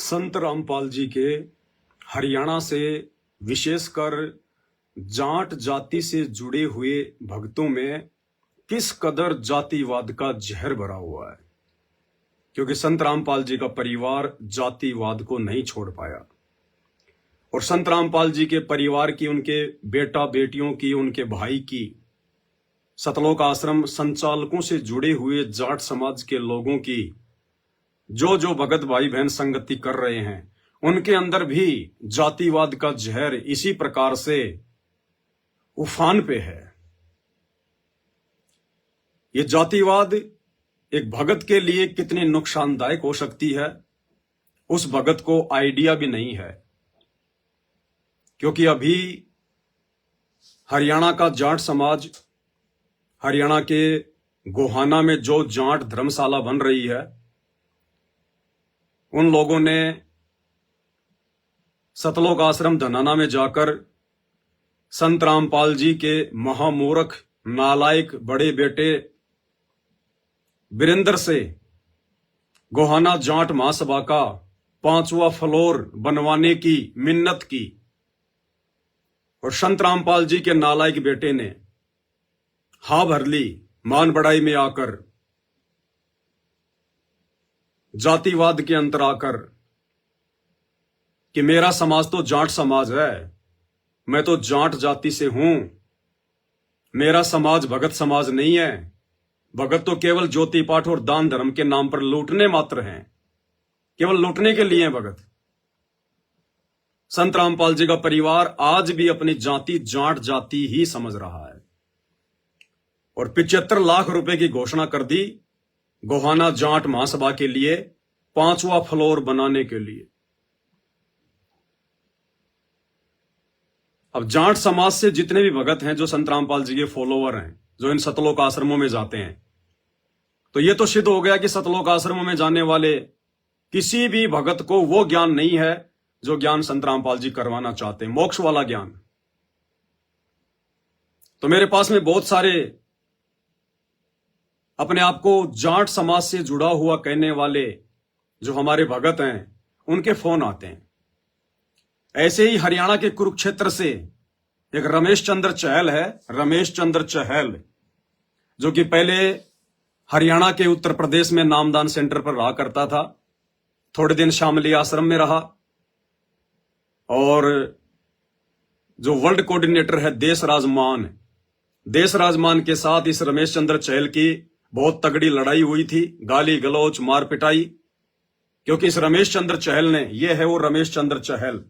संत रामपाल जी के हरियाणा से विशेषकर जाट जाति से जुड़े हुए भक्तों में किस कदर जातिवाद का जहर भरा हुआ है, क्योंकि संत रामपाल जी का परिवार जातिवाद को नहीं छोड़ पाया और संत रामपाल जी के परिवार की, उनके बेटा बेटियों की, उनके भाई की, सतलोक आश्रम संचालकों से जुड़े हुए जाट समाज के लोगों की जो भगत भाई बहन संगति कर रहे हैं, उनके अंदर भी जातिवाद का जहर इसी प्रकार से उफान पे है। ये जातिवाद एक भगत के लिए कितनी नुकसानदायक हो सकती है, उस भगत को आइडिया भी नहीं है। क्योंकि अभी हरियाणा का जाट समाज, हरियाणा के गोहाना में जो जाट धर्मशाला बन रही है, उन लोगों ने सतलोक आश्रम धनाना में जाकर संत रामपाल जी के महामूर्ख नालायक बड़े बेटे वीरेंद्र से गोहाना जाट महासभा का 5वां फ्लोर बनवाने की मिन्नत की और संत रामपाल जी के नालायक बेटे ने हाँ भर ली मान बढ़ाई में आकर, जातिवाद के अंतर आकर कि मेरा समाज तो जाट समाज है, मैं तो जाट जाति से हूं, मेरा समाज भगत समाज नहीं है, भगत तो केवल ज्योति पाठ और दान धर्म के नाम पर लूटने मात्र हैं, केवल लूटने के लिए हैं भगत। संत रामपाल जी का परिवार आज भी अपनी जाति जाट जाति ही समझ रहा है और 75 लाख रुपए की घोषणा कर दी गोहाना जाट महासभा के लिए 5वां फ्लोर बनाने के लिए। अब जाट समाज से जितने भी भगत हैं जो संत रामपाल जी के फॉलोवर हैं, जो इन सतलोक आश्रमों में जाते हैं, तो यह तो सिद्ध हो गया कि सतलोक आश्रमों में जाने वाले किसी भी भगत को वो ज्ञान नहीं है जो ज्ञान संत रामपाल जी करवाना चाहते हैं, मोक्ष वाला ज्ञान। तो मेरे पास में बहुत सारे अपने आप को जाट समाज से जुड़ा हुआ कहने वाले जो हमारे भगत हैं, उनके फोन आते हैं। ऐसे ही हरियाणा के कुरुक्षेत्र से एक रमेश चंद्र चहल है, रमेश चंद्र चहल, जो कि पहले हरियाणा के उत्तर प्रदेश में नामदान सेंटर पर रहा करता था, थोड़े दिन शामली आश्रम में रहा और जो वर्ल्ड कोऑर्डिनेटर है देश राजमान के साथ इस रमेश चंद्र चहल की बहुत तगड़ी लड़ाई हुई थी, गाली गलौच मार पिटाई। क्योंकि इस रमेश चंद्र चहल ने, ये है वो रमेश चंद्र चहल,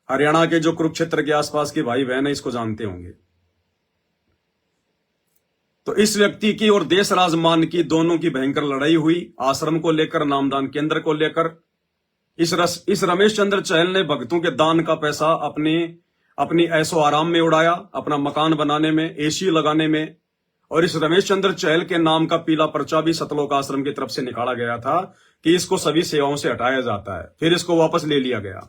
हरियाणा के जो कुरुक्षेत्र के आसपास के भाई बहन है इसको जानते होंगे। तो इस व्यक्ति की और देश राजमान की दोनों की भयंकर लड़ाई हुई, आश्रम को लेकर, नामदान केंद्र को लेकर। इस रमेश चंद्र चहल ने भक्तों के दान का पैसा अपनी ऐशो आराम में उड़ाया, अपना मकान बनाने में, एसी लगाने में। और इस रमेश चंद्र चहल के नाम का पीला पर्चा भी सतलोक आश्रम की तरफ से निकाला गया था कि इसको सभी सेवाओं से हटाया जाता है, फिर इसको वापस ले लिया गया।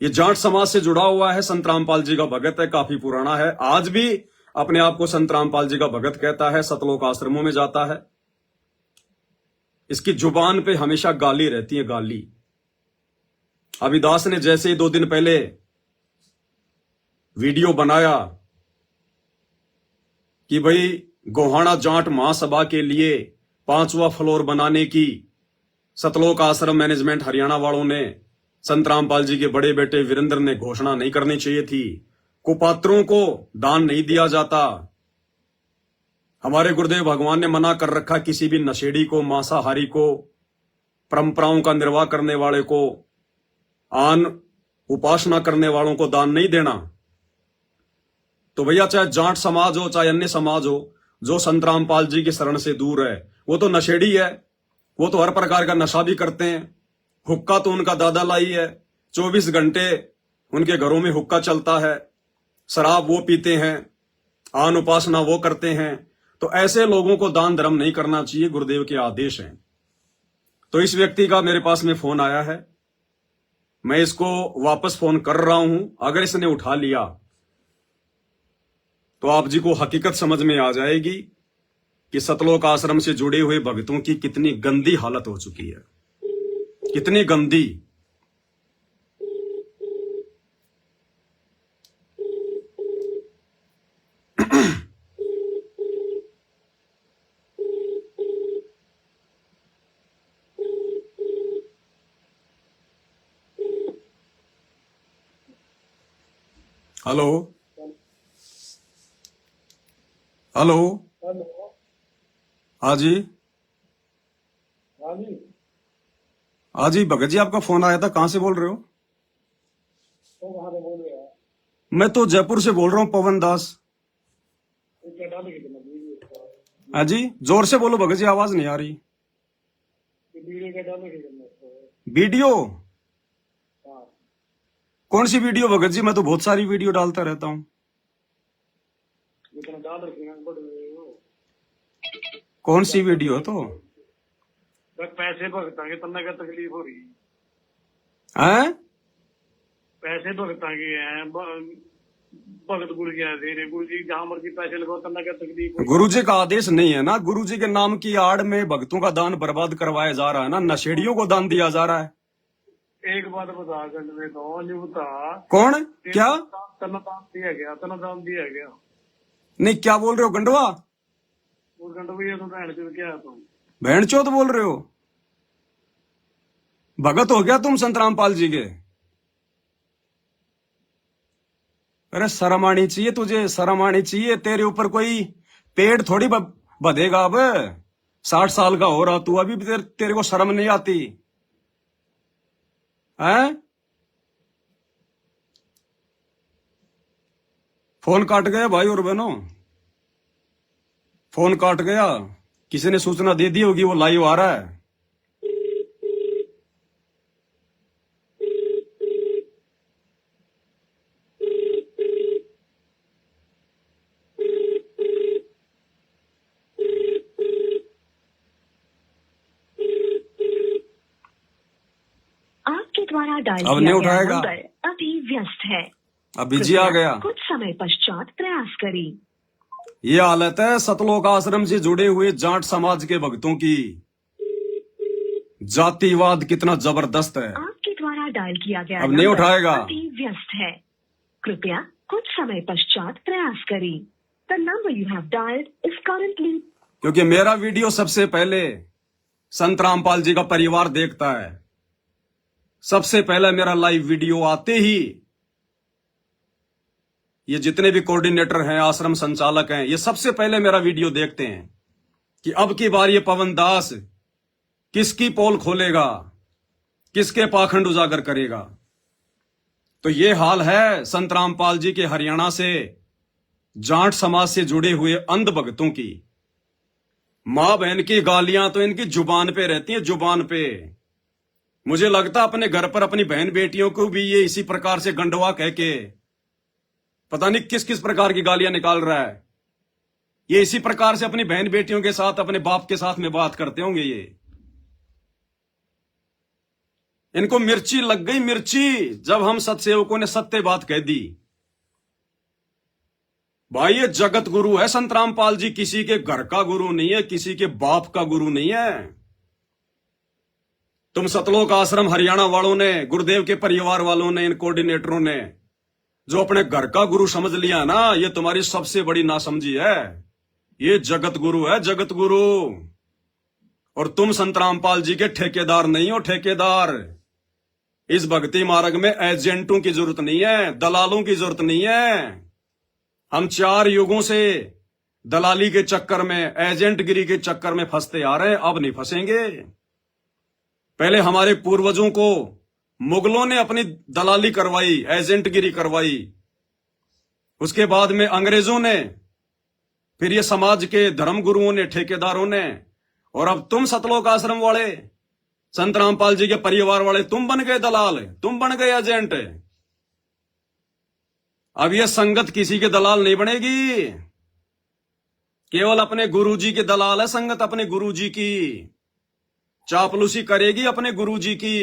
ये जाट समाज से जुड़ा हुआ है, संत रामपाल जी का भगत है, काफी पुराना है, आज भी अपने आप को संत रामपाल जी का भगत कहता है, सतलोक आश्रमों में जाता है। इसकी जुबान पे हमेशा गाली रहती है, गाली। अविदास ने जैसे ही 2 दिन पहले वीडियो बनाया कि भाई गोहाना जाट महासभा के लिए 5वां फ्लोर बनाने की सतलोक आश्रम मैनेजमेंट हरियाणा वालों ने, संत रामपाल जी के बड़े बेटे वीरेंद्र ने घोषणा नहीं करनी चाहिए थी, कुपात्रों को दान नहीं दिया जाता, हमारे गुरुदेव भगवान ने मना कर रखा किसी भी नशेड़ी को, मांसाहारी को, परंपराओं का निर्वाह करने वाले को, आन उपासना करने वालों को दान नहीं देना। तो भैया चाहे जाट समाज हो चाहे अन्य समाज हो, जो संत रामपाल जी की शरण से दूर है वो तो नशेड़ी है, वो तो हर प्रकार का नशा भी करते हैं। हुक्का तो उनका दादा लाई है, 24 घंटे उनके घरों में हुक्का चलता है, शराब वो पीते हैं, आन उपासना वो करते हैं। तो ऐसे लोगों को दान धर्म नहीं करना चाहिए, गुरुदेव के आदेश हैं। तो इस व्यक्ति का मेरे पास में फोन आया है, मैं इसको वापस फोन कर रहा हूं। अगर इसने उठा लिया तो आप जी को हकीकत समझ में आ जाएगी कि सतलोक आश्रम से जुड़े हुए भक्तों की कितनी गंदी हालत हो चुकी है। कितनी गंदी। Hello hello. हेलो। हाँ जी। हाँ जी। हाँ जी भगत जी, आपका फोन आया था, कहाँ से बोल रहे हो? तो कहाँ से बोल रहे हैं? मैं तो जयपुर से बोल रहा हूँ, पवन दास। तो क्या डाल के तुमने वीडियो? हाँ जी, जोर से बोलो भगत जी, आवाज नहीं आ रही। ये वीडियो क्या डाल के तुमने इसको? वीडियो? हाँ। कौन सी वीडियो भगत जी? मैं तो बहुत सारी वीडियो डालता रहता हूँ। ये तुमने डाल रखी है बड़ वीडियो। कौन सी वीडियो है तो? बस पैसे भुगतांगे तन्ना क्या तकलीफ हो रही है? हैं? पैसे भुगतांगे हैं भगत गुरु जी दे रहे गुरु जी जहाँ मर्जी पैसे लगाओ तन्ना क्या तकलीफ हो रही गुरु जी का आदेश नहीं है ना? गुरु जी के नाम की आड़ में भक्तों का दान बर्बाद करवाया जा रहा है ना, नशेड़ियों को दान दिया जा रहा है। है? एक बात बता गंड में तो नहीं बता। कौन? क्या? तना दान दिया गया, तना दान दिया गया। नहीं, क्या बोल रहे हो गंडवा? वो गंड भैया तो भैन चोद क्या है तुम? बहन चौथ बोल रहे हो? भगत हो गया तुम संत रामपाल जी के? अरे शर्म आनी चाहिए तुझे, शर्म आनी चाहिए। तेरे ऊपर कोई पेड़ थोड़ी बधेगा अब। 60 साल का हो रहा तू अभी भी, तेरे को शर्म नहीं आती है? फोन काट गया भाई और बहनों, फोन काट गया। किसी ने सूचना दे दी होगी, वो लाइव आ रहा है। आपके द्वारा डायल अब किया नहीं गया उठाएगा। नंबर अभी व्यस्त है। अब बिजी आ गया। कुछ समय पश्चात प्रयास करें। ये हालत है सतलोक आश्रम से जुड़े हुए जाट समाज के भक्तों की। जातिवाद कितना जबरदस्त है। आपके द्वारा डायल किया गया अब नहीं नंबर उठाएगा। अभी व्यस्त है। कृपया कुछ समय पश्चात प्रयास करें। The number you have dialled is currently. क्योंकि मेरा वीडियो सबसे पहले संत रामपाल जी का परिवार देखता है। सबसे पहले मेरा लाइव वीडियो आते ही ये जितने भी कोऑर्डिनेटर हैं, आश्रम संचालक हैं, ये सबसे पहले मेरा वीडियो देखते हैं कि अब की बार ये पवन दास किसकी पोल खोलेगा, किसके पाखंड उजागर करेगा। तो ये हाल है संत रामपाल जी के हरियाणा से जाट समाज से जुड़े हुए अंध भक्तों की। मां बहन की गालियां तो इनकी जुबान पे रहती है, जुबान पे। मुझे लगता अपने घर पर अपनी बहन बेटियों को भी ये इसी प्रकार से गंडवा कह के पता नहीं किस किस प्रकार की गालियां निकाल रहा है। ये इसी प्रकार से अपनी बहन बेटियों के साथ, अपने बाप के साथ में बात करते होंगे। ये इनको मिर्ची लग गई, मिर्ची, जब हम सत्सेवकों ने सत्य बात कह दी। भाई ये जगत गुरु है संत रामपाल जी, किसी के घर का गुरु नहीं है, किसी के बाप का गुरु नहीं है। तुम सतलोक आश्रम हरियाणा वालों ने, गुरुदेव के परिवार वालों ने, इन कोऑर्डिनेटरों ने जो अपने घर का गुरु समझ लिया ना, ये तुम्हारी सबसे बड़ी नासमझी है। ये जगत गुरु है, जगत गुरु। और तुम संत रामपाल जी के ठेकेदार नहीं हो, ठेकेदार। इस भक्ति मार्ग में एजेंटों की जरूरत नहीं है, दलालों की जरूरत नहीं है। हम 4 युगों से दलाली के चक्कर में, एजेंटगिरी के चक्कर में फंसते आ रहे हैं, अब नहीं फंसेंगे। पहले हमारे पूर्वजों को मुगलों ने अपनी दलाली करवाई, एजेंटगिरी करवाई। उसके बाद में अंग्रेजों ने, फिर ये समाज के धर्म गुरुओं ने, ठेकेदारों ने, और अब तुम सतलोक आश्रम वाले, संत रामपाल जी के परिवार वाले, तुम बन गए दलाल, तुम बन गए एजेंट। अब ये संगत किसी के दलाल नहीं बनेगी, केवल अपने गुरुजी के दलाल है संगत, अपने गुरुजी की चापलूसी करेगी, अपने गुरुजी की।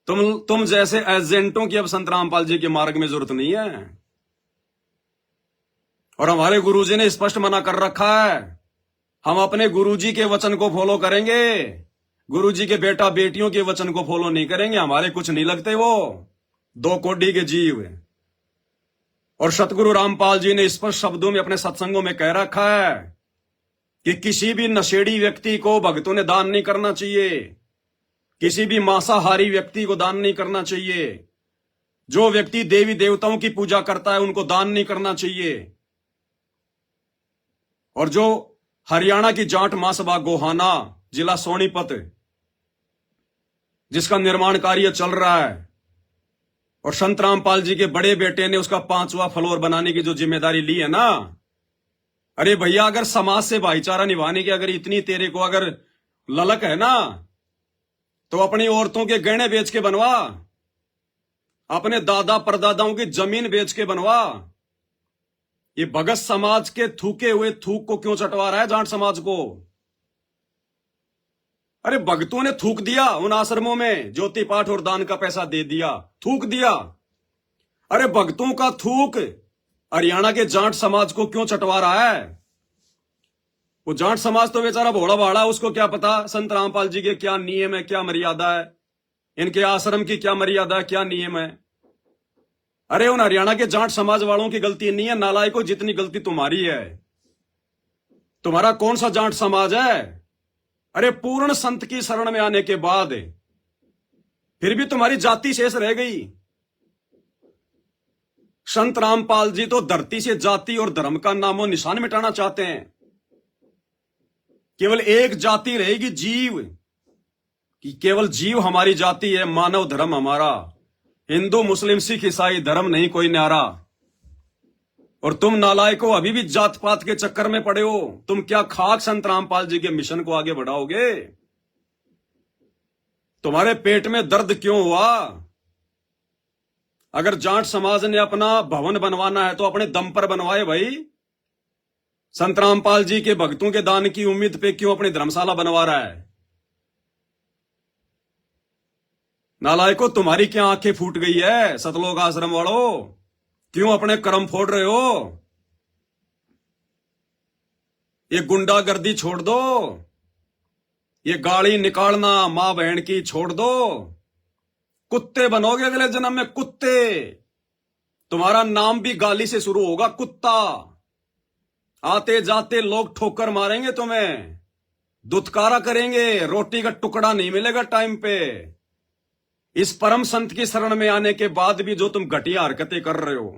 तुम जैसे एजेंटों की अब संत रामपाल जी के मार्ग में जरूरत नहीं है। और हमारे गुरुजी ने स्पष्ट मना कर रखा है, हम अपने गुरुजी के वचन को फॉलो करेंगे। गुरुजी के बेटा बेटियों के वचन को फॉलो नहीं करेंगे, हमारे कुछ नहीं लगते वो, 2 कोडी के जीव। और सतगुरु रामपाल जी ने स्पष्ट शब्दों में अपने सत्संगों में कह रखा है कि किसी भी नशेड़ी व्यक्ति को भक्तों ने दान नहीं करना चाहिए, किसी भी मांसाहारी व्यक्ति को दान नहीं करना चाहिए, जो व्यक्ति देवी देवताओं की पूजा करता है उनको दान नहीं करना चाहिए। और जो हरियाणा की जाट महासभा गोहाना जिला सोनीपत, जिसका निर्माण कार्य चल रहा है और संत रामपाल जी के बड़े बेटे ने उसका 5वां फ्लोर बनाने की जो जिम्मेदारी ली है ना, अरे भैया अगर समाज से भाईचारा निभाने की अगर इतनी तेरे को अगर ललक है ना, तो अपनी औरतों के गहने बेच के बनवा, अपने दादा परदादाओं की जमीन बेच के बनवा। ये भगत समाज के थूके हुए थूक को क्यों चटवा रहा है जाट समाज को? अरे भक्तों ने थूक दिया उन आश्रमों में, ज्योति पाठ और दान का पैसा दे दिया, थूक दिया। अरे भक्तों का थूक हरियाणा के जाट समाज को क्यों चटवा रहा है? वो जाट समाज तो बेचारा भोला भाड़ा, उसको क्या पता संत रामपाल जी के क्या नियम है, क्या मर्यादा है, इनके आश्रम की क्या मर्यादा है, क्या नियम है। अरे उन हरियाणा के जाट समाज वालों की गलती नहीं है नालायकों, जितनी गलती तुम्हारी है। तुम्हारा कौन सा जाट समाज है? अरे पूर्ण संत की शरण में आने के बाद फिर भी तुम्हारी जाति शेष रह गई। संत रामपाल जी तो धरती से जाति और धर्म का नामो निशान मिटाना चाहते हैं। केवल एक जाति रहेगी, जीव, कि केवल जीव हमारी जाति है, मानव धर्म हमारा, हिंदू मुस्लिम सिख ईसाई धर्म नहीं कोई न्यारा। और तुम नालायकों अभी भी जात पात के चक्कर में पड़े हो। तुम क्या खाक संत रामपाल जी के मिशन को आगे बढ़ाओगे? तुम्हारे पेट में दर्द क्यों हुआ? अगर जाट समाज ने अपना भवन बनवाना है तो अपने दम पर बनवाए भाई। संत रामपाल जी के भक्तों के दान की उम्मीद पे क्यों अपनी धर्मशाला बनवा रहा है? नालायकों तुम्हारी क्या आंखें फूट गई है? सतलोक आश्रम वालों क्यों अपने कर्म फोड़ रहे हो? ये गुंडागर्दी छोड़ दो, ये गाली निकालना मां बहन की छोड़ दो। कुत्ते बनोगे अगले जन्म में, कुत्ते। तुम्हारा नाम भी गाली से शुरू होगा, कुत्ता। आते जाते लोग ठोकर मारेंगे तुम्हें, दुत्कारा करेंगे, रोटी का टुकड़ा नहीं मिलेगा टाइम पे। इस परम संत की शरण में आने के बाद भी जो तुम घटिया हरकतें कर रहे हो।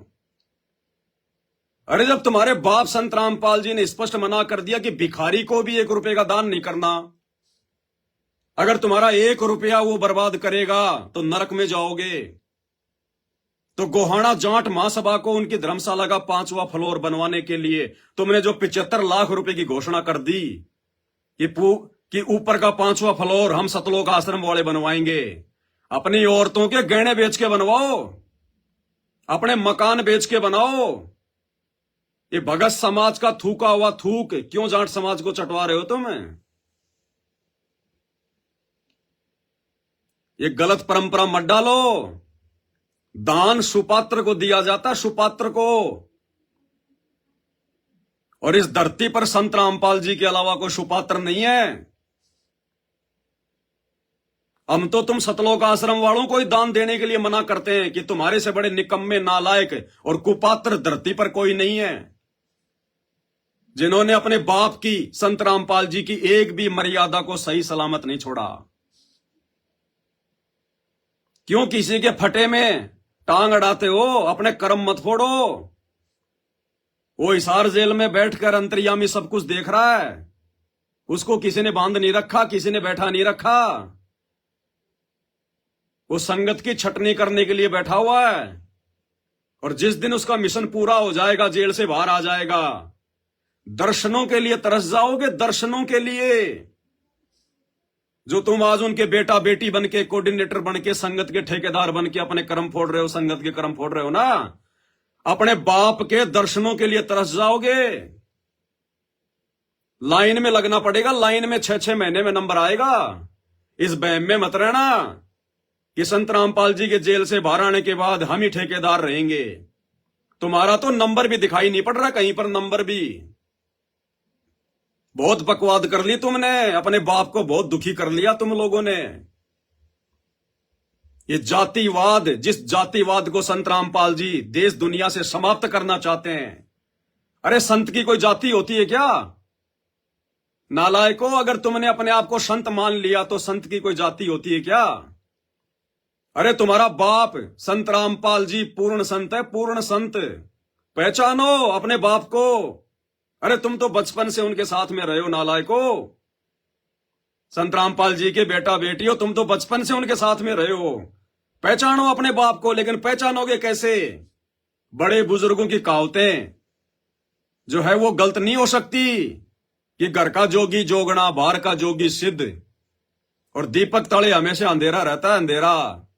अरे जब तुम्हारे बाप संत रामपाल जी ने स्पष्ट मना कर दिया कि भिखारी को भी 1 रुपए का दान नहीं करना, अगर तुम्हारा 1 रुपया वो बर्बाद करेगा तो नरक में जाओगे। तो गोहाना जाट महासभा को उनकी धर्मशाला का 5वां फ्लोर बनवाने के लिए तुमने जो 75 लाख रुपए की घोषणा कर दी कि ऊपर का 5वां फ्लोर हम सतलोक आश्रम वाले बनवाएंगे, अपनी औरतों के गहने बेच के बनवाओ, अपने मकान बेच के बनाओ। ये भगत समाज का थूका हुआ थूक क्यों जाट समाज को चटवा रहे हो तुम? ये गलत परंपरा मत डालो। दान सुपात्र को दिया जाता, सुपात्र को। और इस धरती पर संत रामपाल जी के अलावा कोई सुपात्र नहीं है। हम तो तुम सतलोक आश्रम वालों को ही दान देने के लिए मना करते हैं कि तुम्हारे से बड़े निकम्मे नालायक और कुपात्र धरती पर कोई नहीं है, जिन्होंने अपने बाप की संत रामपाल जी की एक भी मर्यादा को सही सलामत नहीं छोड़ा। क्यों किसी के फटे में टांग अड़ाते हो? अपने कर्म मत फोड़ो। वो हिसार जेल में बैठकर अंतर्यामी सब कुछ देख रहा है, उसको किसी ने बांध नहीं रखा, किसी ने बैठा नहीं रखा। वो संगत की छटनी करने के लिए बैठा हुआ है। और जिस दिन उसका मिशन पूरा हो जाएगा, जेल से बाहर आ जाएगा, दर्शनों के लिए तरस जाओगे, दर्शनों के लिए। जो तुम आज उनके बेटा बेटी बन के, कोऑर्डिनेटर बन के, संगत के ठेकेदार बन के अपने कर्म फोड़ रहे हो, संगत के कर्म फोड़ रहे हो ना, अपने बाप के दर्शनों के लिए तरस जाओगे। लाइन में लगना पड़ेगा, लाइन में 6-6 महीने में नंबर आएगा। इस बहम में मत रहना कि संत रामपाल जी के जेल से बाहर आने के बाद हम ही ठेकेदार रहेंगे। तुम्हारा तो नंबर भी दिखाई नहीं पड़ रहा कहीं पर, नंबर भी। बहुत बकवाद कर ली तुमने, अपने बाप को बहुत दुखी कर लिया तुम लोगों ने। ये जातिवाद, जिस जातिवाद को संत रामपाल जी देश दुनिया से समाप्त करना चाहते हैं। अरे संत की कोई जाति होती है क्या? नालायकों, अगर तुमने अपने आप को संत मान लिया तो संत की कोई जाति होती है क्या? अरे तुम्हारा बाप संत रामपाल जी पूर्ण संत है, पूर्ण संत। पहचानो अपने बाप को। अरे तुम तो बचपन से उनके साथ में रहे हो नालायकों। संत रामपाल जी के बेटा बेटी हो, तुम तो बचपन से उनके साथ में रहे हो। पहचानो अपने बाप को, लेकिन पहचानोगे कैसे? बड़े बुजुर्गों की कहावतें जो है वो गलत नहीं हो सकती कि घर का जोगी जोगना, बाहर का जोगी सिद्ध, और दीपक तले हमेशा अंधेरा रहता है, अंधेरा।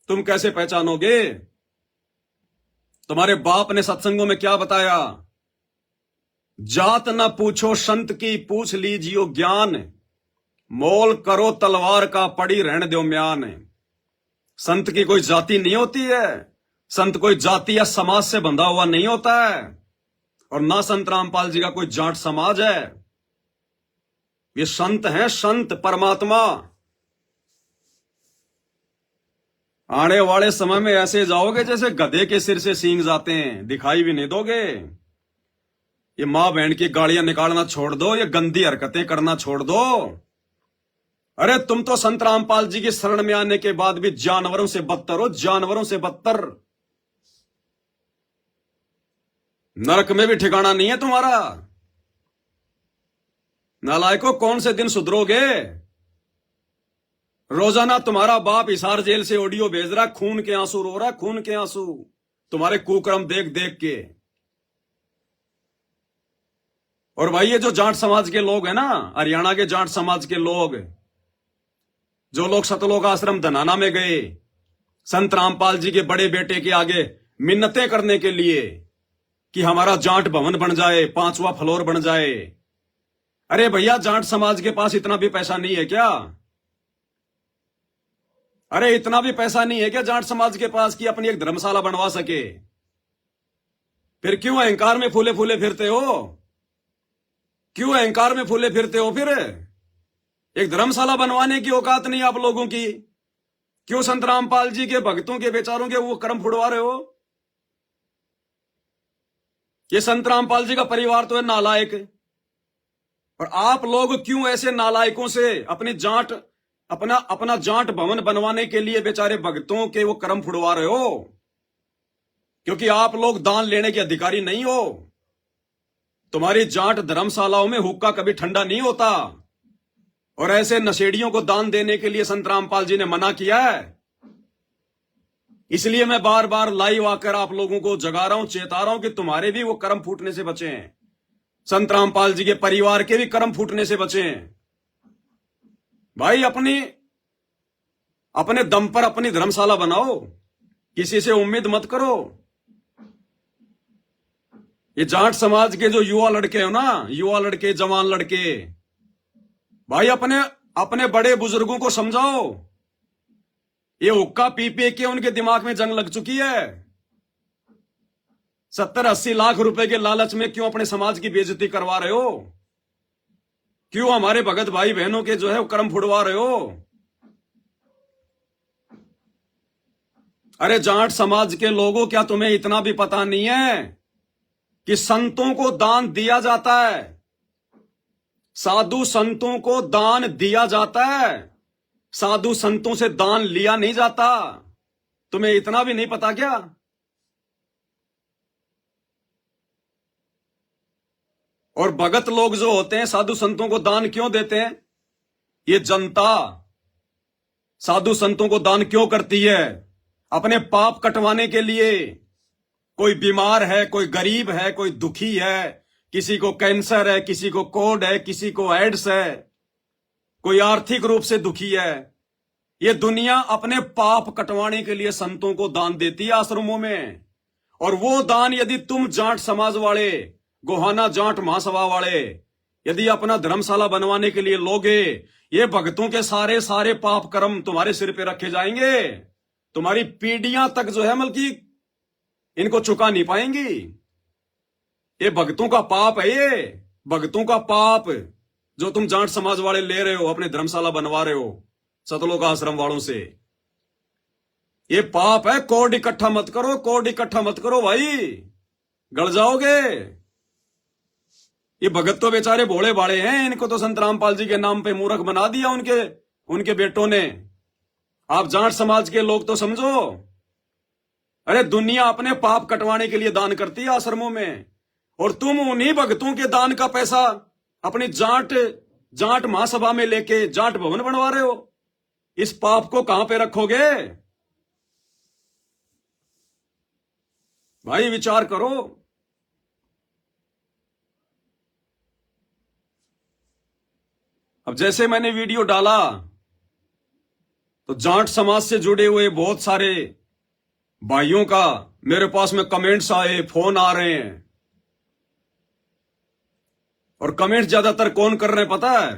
तुम कैसे पहचानोगे? तुम्हारे बाप ने सत्संगों में क्या बताया? जात न पूछो संत की, पूछ लीजियो ज्ञान, मोल करो तलवार का, पड़ी रहने दो म्यान। संत की कोई जाति नहीं होती है। संत कोई जाति या समाज से बंधा हुआ नहीं होता है, और ना संत रामपाल जी का कोई जाट समाज है। ये संत हैं, संत परमात्मा। आने वाले समय में ऐसे जाओगे जैसे गधे के सिर से सींग जाते हैं, दिखाई भी नहीं दोगे। ये मां बहन की गालियां निकालना छोड़ दो, ये गंदी हरकतें करना छोड़ दो। अरे तुम तो संत रामपाल जी की शरण में आने के बाद भी जानवरों से बदतर हो, जानवरों से बदतर। नरक में भी ठिकाना नहीं है तुम्हारा। नालायकों, कौन से दिन सुधरोगे? रोजाना तुम्हारा बाप हिसार जेल से ऑडियो भेज रहा, खून के आंसू रो रहा, खून के आंसू, तुम्हारे कुकर्म देख देख के। और भाई ये जो जाट समाज के लोग हैं ना, हरियाणा के जाट समाज के लोग, जो लोग सतलोक आश्रम धनाना में गए संत रामपाल जी के बड़े बेटे के आगे मिन्नतें करने के लिए कि हमारा जाट भवन बन जाए, 5वां फ्लोर बन जाए। अरे भैया, जाट समाज के पास इतना भी पैसा नहीं है क्या? अरे इतना भी पैसा नहीं है क्या जाट समाज के पास कि अपनी एक धर्मशाला बनवा सके? फिर क्यों अहंकार में फूले फूले फिरते हो? क्यों अहंकार में फूले फिरते हो? फिर एक धर्मशाला बनवाने की औकात नहीं आप लोगों की। क्यों संत रामपाल जी के भक्तों के बेचारों के वो कर्म फुड़वा रहे हो? ये संत रामपाल जी का परिवार तो है नालायक, और आप लोग क्यों ऐसे नालायकों से अपनी जाट अपना जाट भवन बनवाने के लिए बेचारे भक्तों के वो कर्म फुड़वा रहे हो? क्योंकि आप लोग दान लेने के अधिकारी नहीं हो। तुम्हारी जाट धर्मशालाओं में हुक्का कभी ठंडा नहीं होता, और ऐसे नशेड़ियों को दान देने के लिए संत रामपाल जी ने मना किया है। इसलिए मैं बार बार लाइव आकर आप लोगों को जगा रहा हूं, चेता रहा हूं कि तुम्हारे भी वो कर्म फूटने से बचें, संत रामपाल जी के परिवार के भी कर्म फूटने से बचें। भाई अपने दम पर अपनी धर्मशाला बनाओ, किसी से उम्मीद मत करो। ये जाट समाज के जो युवा लड़के हो ना, युवा लड़के, जवान लड़के, भाई अपने बड़े बुजुर्गों को समझाओ। ये हुक्का पी पी के उनके दिमाग में जंग लग चुकी है। 70-80 लाख रुपए के लालच में क्यों अपने समाज की बेइज्जती करवा रहे हो? क्यों हमारे भगत भाई बहनों के जो है वो कर्म फुड़वा रहे हो? अरे जाट समाज के लोगों, क्या तुम्हें इतना भी पता नहीं है कि संतों को दान दिया जाता है? साधु संतों को दान दिया जाता है, साधु संतों से दान लिया नहीं जाता। तुम्हें इतना भी नहीं पता क्या? और भगत लोग जो होते हैं साधु संतों को दान क्यों देते हैं? ये जनता साधु संतों को दान क्यों करती है? अपने पाप कटवाने के लिए। कोई बीमार है, कोई गरीब है, कोई दुखी है, किसी को कैंसर है, किसी को कोढ़ है, किसी को एड्स है, कोई आर्थिक रूप से दुखी है। ये दुनिया अपने पाप कटवाने के लिए संतों को दान देती है आश्रमों में। और वो दान यदि तुम जाट समाज वाले, गोहाना जाट महासभा वाले, यदि अपना धर्मशाला बनवाने के लिए लोगे, ये भक्तों के सारे सारे पाप कर्म तुम्हारे सिर पे रखे जाएंगे। तुम्हारी पीढ़ियां तक जो है बल्कि इनको चुका नहीं पाएंगी। ये भक्तों का पाप है, ये भक्तों का पाप। जो तुम जाट समाज वाले ले रहे हो, अपने धर्मशाला बनवा रहे हो सतलोक आश्रम वालों से, ये पाप है। कोड इकट्ठा मत करो, कोड इकट्ठा मत करो भाई, गड़ जाओगे। ये भगत तो बेचारे भोले भाले हैं, इनको तो संत रामपाल जी के नाम पे मूर्ख बना दिया उनके बेटों ने। आप जाट समाज के लोग तो समझो, अरे दुनिया अपने पाप कटवाने के लिए दान करती है आश्रमों में, और तुम उन्हीं भक्तों के दान का पैसा अपनी जाट महासभा में लेके जाट भवन बनवा रहे हो। इस पाप को कहां पे रखोगे भाई, विचार करो। अब जैसे मैंने वीडियो डाला तो जाट समाज से जुड़े हुए बहुत सारे भाइयों का मेरे पास में कमेंट्स आए, फोन आ रहे हैं। और कमेंट्स ज्यादातर कौन कर रहे हैं पता है?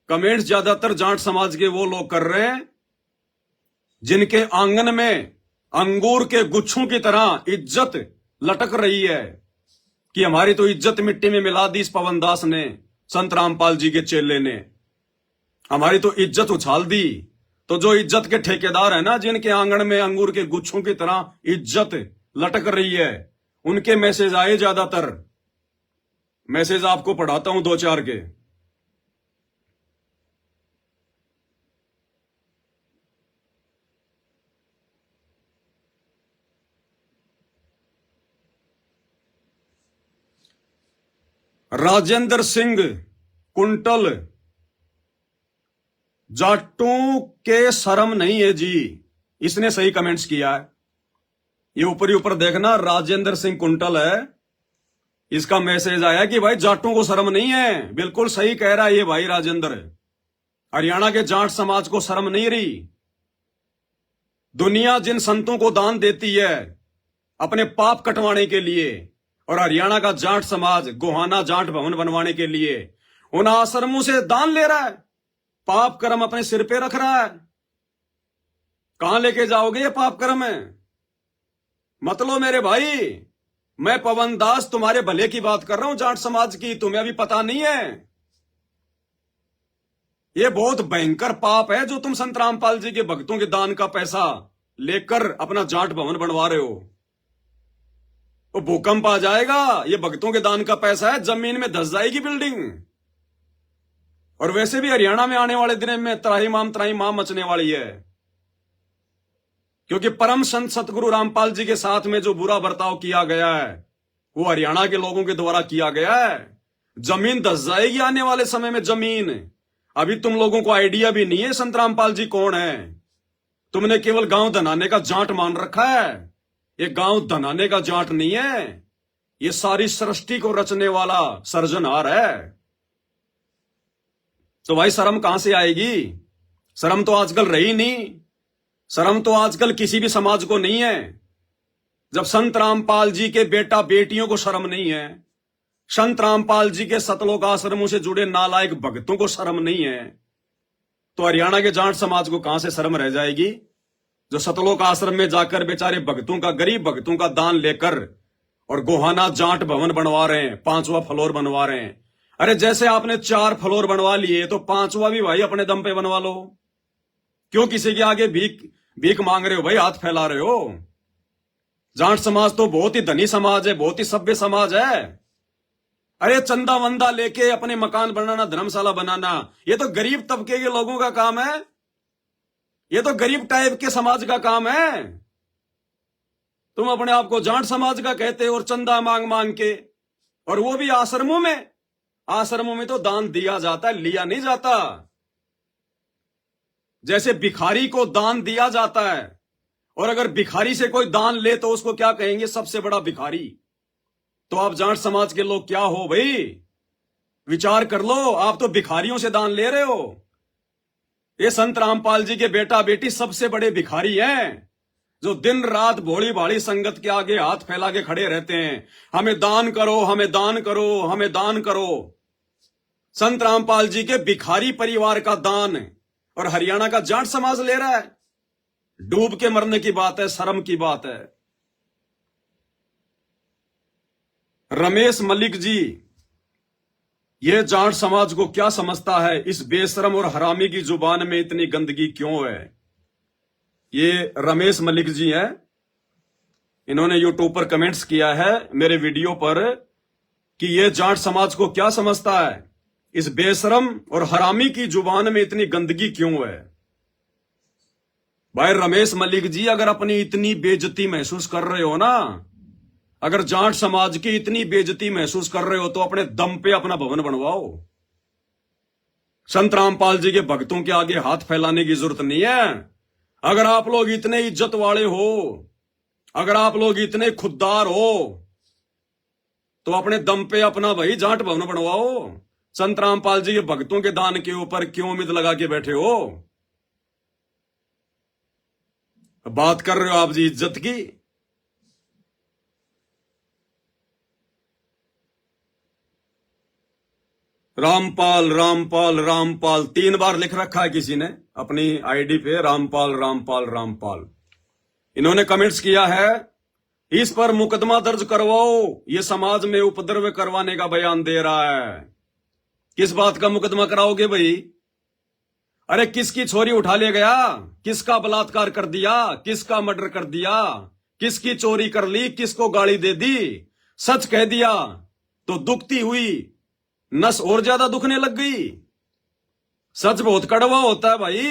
कमेंट्स ज्यादातर जाट समाज के वो लोग कर रहे हैं जिनके आंगन में अंगूर के गुच्छों की तरह इज्जत लटक रही है कि हमारी तो इज्जत मिट्टी में मिला दी इस पवन दास ने, संत रामपाल जी के चेले ने, हमारी तो इज्जत उछाल दी। तो जो इज्जत के ठेकेदार है ना, जिनके आंगन में अंगूर के गुच्छों की तरह इज्जत लटक रही है, उनके मैसेज आए ज्यादातर। मैसेज आपको पढ़ाता हूं दो चार के। राजेंद्र सिंह कुंटल, जाटों के शर्म नहीं है जी, इसने सही कमेंट्स किया है। ये ऊपर ही ऊपर देखना, राजेंद्र सिंह कुंटल है, इसका मैसेज आया कि भाई जाटों को शर्म नहीं है। बिल्कुल सही कह रहा है ये भाई राजेंद्र। हरियाणा के जाट समाज को शर्म नहीं रही। दुनिया जिन संतों को दान देती है अपने पाप कटवाने के लिए, और हरियाणा का जाट समाज गोहाना जाट भवन बनवाने के लिए उन आश्रमों से दान ले रहा है, पाप कर्म अपने सिर पे रख रहा है। कहां लेके जाओगे ये पाप कर्म है? मतलब मेरे भाई, मैं पवन दास तुम्हारे भले की बात कर रहा हूं जाट समाज की, तुम्हें अभी पता नहीं है। ये बहुत भयंकर पाप है जो तुम संत रामपाल जी के भक्तों के दान का पैसा लेकर अपना जाट भवन बनवा रहे हो। वो भूकंप आ जाएगा, ये भक्तों के दान का पैसा है, जमीन में धस जाएगी बिल्डिंग। और वैसे भी हरियाणा में आने वाले दिन में त्राही माम मचने वाली है, क्योंकि परम संत सतगुरु रामपाल जी के साथ में जो बुरा बर्ताव किया गया है वो हरियाणा के लोगों के द्वारा किया गया है। जमीन धस जाएगी आने वाले समय में, जमीन। अभी तुम लोगों को आइडिया भी नहीं है संत रामपाल जी कौन है। तुमने केवल गांव धनाने का जाट मान रखा है। ये गांव धनाने का जाट नहीं है, ये सारी सृष्टि को रचने वाला सर्जनहार है। तो भाई शर्म कहां से आएगी? शर्म तो आजकल रही नहीं, शर्म तो आजकल किसी भी समाज को नहीं है। जब संत रामपाल जी के बेटा बेटियों को शर्म नहीं है, संत रामपाल जी के सतलोक आश्रमों से जुड़े नालायक भक्तों को शर्म नहीं है, तो हरियाणा के जाट समाज को कहां से शर्म रह जाएगी? जो सतलोक आश्रम में जाकर बेचारे भक्तों का, गरीब भक्तों का दान लेकर और गोहाना जाट भवन बनवा रहे हैं, 5वां फ्लोर बनवा रहे हैं। अरे जैसे आपने 4 फ्लोर बनवा लिए तो 5वां भी भाई अपने दम पे बनवा लो। क्यों किसी के आगे भीख मांग रहे हो भाई, हाथ फैला रहे हो? जाट समाज तो बहुत ही धनी समाज है, बहुत ही सभ्य समाज है। अरे चंदा वंदा लेके अपने मकान बनाना, धर्मशाला बनाना, ये तो गरीब तबके के लोगों का काम है। ये तो गरीब टाइप के समाज का काम है। तुम अपने आप को जाट समाज का कहते हो और चंदा मांग मांग के, और वो भी आश्रमों में। आश्रमों में तो दान दिया जाता है, लिया नहीं जाता। जैसे भिखारी को दान दिया जाता है, और अगर भिखारी से कोई दान ले तो उसको क्या कहेंगे? सबसे बड़ा भिखारी। तो आप जाट समाज के लोग क्या हो भाई? विचार कर लो, आप तो भिखारियों से दान ले रहे हो। ये संत रामपाल जी के बेटा बेटी सबसे बड़े भिखारी हैं, जो दिन रात भोली भाली संगत के आगे हाथ फैला के खड़े रहते हैं, हमें दान करो, हमें दान करो, हमें दान करो। संत रामपाल जी के भिखारी परिवार का दान और हरियाणा का जाट समाज ले रहा है। डूब के मरने की बात है, शर्म की बात है। रमेश मलिक जी, ये जाट समाज को क्या समझता है, इस बेशरम और हरामी की जुबान में इतनी गंदगी क्यों है। ये रमेश मलिक जी हैं, इन्होंने यूट्यूब पर कमेंट्स किया है मेरे वीडियो पर कि ये जाट समाज को क्या समझता है, इस बेशरम और हरामी की जुबान में इतनी गंदगी क्यों है। भाई रमेश मलिक जी, अगर अपनी इतनी बेइज्जती महसूस कर रहे हो ना, अगर जाट समाज की इतनी बेइज्जती महसूस कर रहे हो तो अपने दम पे अपना भवन बनवाओ। संत रामपाल जी के भक्तों के आगे हाथ फैलाने की जरूरत नहीं है। अगर आप लोग इतने इज्जत वाले हो, अगर आप लोग इतने खुददार हो, तो अपने दम पे अपना भाई जाट भवन बनवाओ। संत रामपाल जी के भक्तों के दान के ऊपर क्यों उम्मीद लगा के बैठे हो। बात कर रहे हो आप जी इज्जत की। रामपाल रामपाल रामपाल 3 बार लिख रखा है किसी ने अपनी आईडी पे, रामपाल रामपाल रामपाल। इन्होंने कमेंट्स किया है, इस पर मुकदमा दर्ज करवाओ, ये समाज में उपद्रव करवाने का बयान दे रहा है। किस बात का मुकदमा कराओगे भाई। अरे किसकी छोरी उठा ले गया, किसका बलात्कार कर दिया, किसका मर्डर कर दिया, किसकी चोरी कर ली, किसको गाली दे दी, सच कह दिया तो दुखती हुई नस और ज्यादा दुखने लग गई। सच बहुत कड़वा होता है भाई,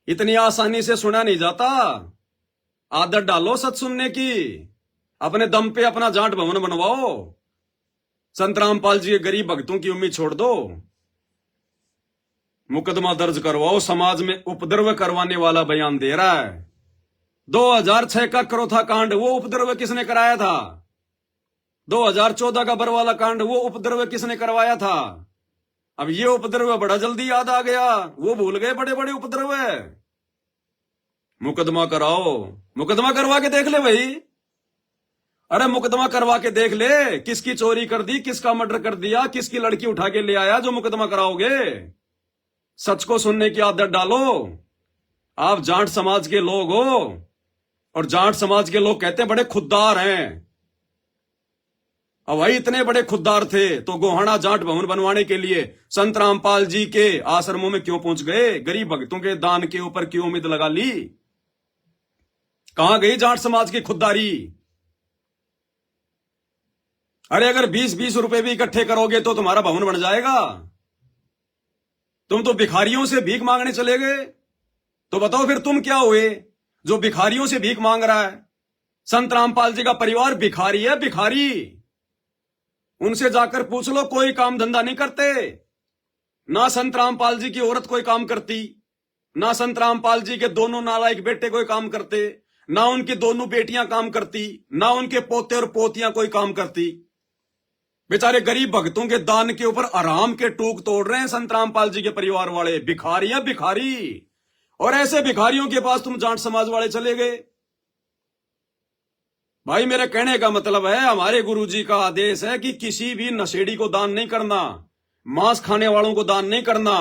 इतनी आसानी से सुना नहीं जाता। आदत डालो सच सुनने की, अपने दम पे अपना जाट भवन बनवाओ। संत रामपाल जी के गरीब भक्तों की उम्मीद छोड़ दो। मुकदमा दर्ज करवाओ, समाज में उपद्रव करवाने वाला बयान दे रहा है। 2006 का करोथा कांड, वो उपद्रव किसने कराया था। 2014 का बरवाला कांड, वो उपद्रव किसने करवाया था। अब ये उपद्रव बड़ा जल्दी याद आ गया, वो भूल गए बड़े बड़े उपद्रव है। मुकदमा कराओ, मुकदमा करवा के देख ले भाई। अरे मुकदमा करवा के देख ले, किसकी चोरी कर दी, किसका मर्डर कर दिया, किसकी लड़की उठा के ले आया, जो मुकदमा कराओगे। सच को सुनने की आदत डालो। आप जाट समाज के लोग हो, और जाट समाज के लोग कहते हैं बड़े खुददार हैं। अब भाई इतने बड़े खुददार थे तो गोहाना जाट भवन बनवाने के लिए संत रामपाल जी के आश्रमों में क्यों पहुंच गए, गरीब भक्तों के दान के ऊपर क्यों उम्मीद लगा ली। कहां गई जाट समाज की खुददारी। अरे अगर 20-20 रुपए भी इकट्ठे करोगे तो तुम्हारा भवन बन जाएगा। तुम तो भिखारियों से भीख मांगने चले गए, तो बताओ फिर तुम क्या हुए जो भिखारियों से भीख मांग रहा है। संत रामपाल जी का परिवार भिखारी है, भिखारी। उनसे जाकर पूछ लो, कोई काम धंधा नहीं करते। ना संत रामपाल जी की औरत कोई काम करती, ना संत रामपाल जी के दोनों नालायक बेटे कोई काम करते, ना उनकी दोनों बेटियां काम करती, ना उनके पोते और पोतियां कोई काम करती। बेचारे गरीब भक्तों के दान के ऊपर आराम के टूक तोड़ रहे हैं संत रामपाल जी के परिवार वाले। भिखारी है भिखारी। और ऐसे भिखारियों के पास तुम जाट समाज वाले चले गए। भाई मेरे कहने का मतलब है, हमारे गुरुजी का आदेश है कि किसी भी नशेड़ी को दान नहीं करना, मांस खाने वालों को दान नहीं करना,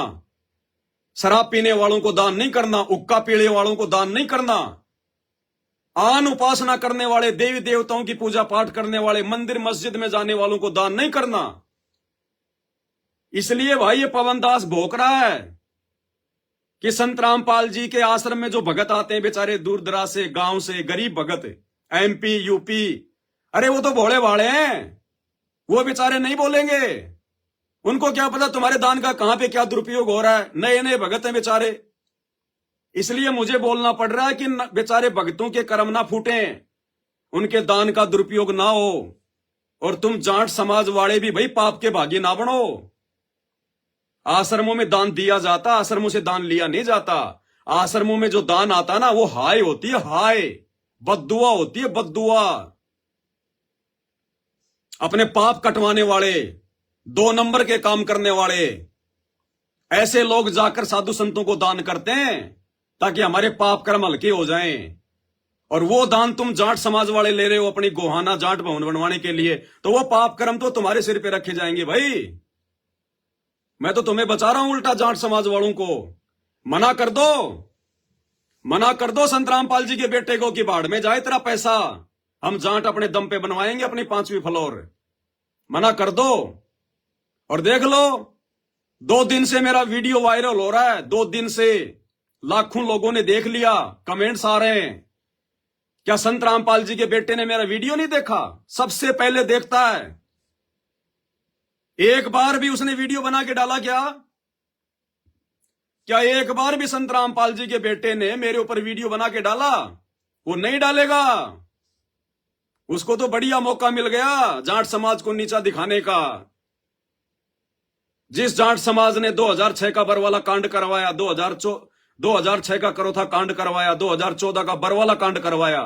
शराब पीने वालों को दान नहीं करना, उक्का पीने वालों को दान नहीं करना, आन उपासना करने वाले, देवी देवताओं की पूजा पाठ करने वाले, मंदिर मस्जिद में जाने वालों को दान नहीं करना। इसलिए भाई ये पवन दास भोंक रहा है कि संत रामपाल जी के आश्रम में जो भगत आते हैं बेचारे दूर दराज से, गांव से, गरीब भगत, एमपी यूपी, अरे वो तो भोले भाले हैं, वो बेचारे नहीं बोलेंगे। उनको क्या पता तुम्हारे दान का कहां पे क्या दुरुपयोग हो रहा है। नए नए भगत हैं बेचारे, इसलिए मुझे बोलना पड़ रहा है कि बेचारे भक्तों के कर्म ना फूटे, उनके दान का दुरुपयोग ना हो। और तुम जाट समाज वाले भी भाई पाप के भागी ना बनो। आश्रमों में दान दिया जाता, आश्रमों से दान लिया नहीं जाता। आश्रमों में जो दान आता ना, वो हाय होती है, हाय, बद्दुआ होती है, बद्दुआ। अपने पाप कटवाने वाले, 2 नंबर के काम करने वाले, ऐसे लोग जाकर साधु संतों को दान करते हैं ताकि हमारे पाप कर्म हल्के हो जाएं। और वो दान तुम जाट समाज वाले ले रहे हो अपनी गोहाना जाट भवन बनवाने के लिए, तो वो पाप कर्म तो तुम्हारे सिर पे रखे जाएंगे। भाई मैं तो तुम्हें बचा रहा हूं, उल्टा जाट समाज वालों को मना कर दो, मना कर दो संत रामपाल जी के बेटे को कि बाढ़ में जाए तेरा पैसा, हम जाट अपने दम पे बनवाएंगे अपनी 5वीं फ्लोर। मना कर दो। और देख लो, 2 दिन से मेरा वीडियो वायरल हो रहा है, 2 दिन से लाखों लोगों ने देख लिया, कमेंट्स आ रहे हैं। क्या संत रामपाल जी के बेटे ने मेरा वीडियो नहीं देखा? सबसे पहले देखता है। एक बार भी उसने वीडियो बना के डाला क्या? क्या एक बार भी संत रामपाल जी के बेटे ने मेरे ऊपर वीडियो बना के डाला? वो नहीं डालेगा। उसको तो बढ़िया मौका मिल गया जाट समाज को नीचा दिखाने का। जिस जाट समाज ने 2006 का बरवाला कांड करवाया, 2006 का करोथा कांड करवाया, 2014 का बरवाला कांड करवाया,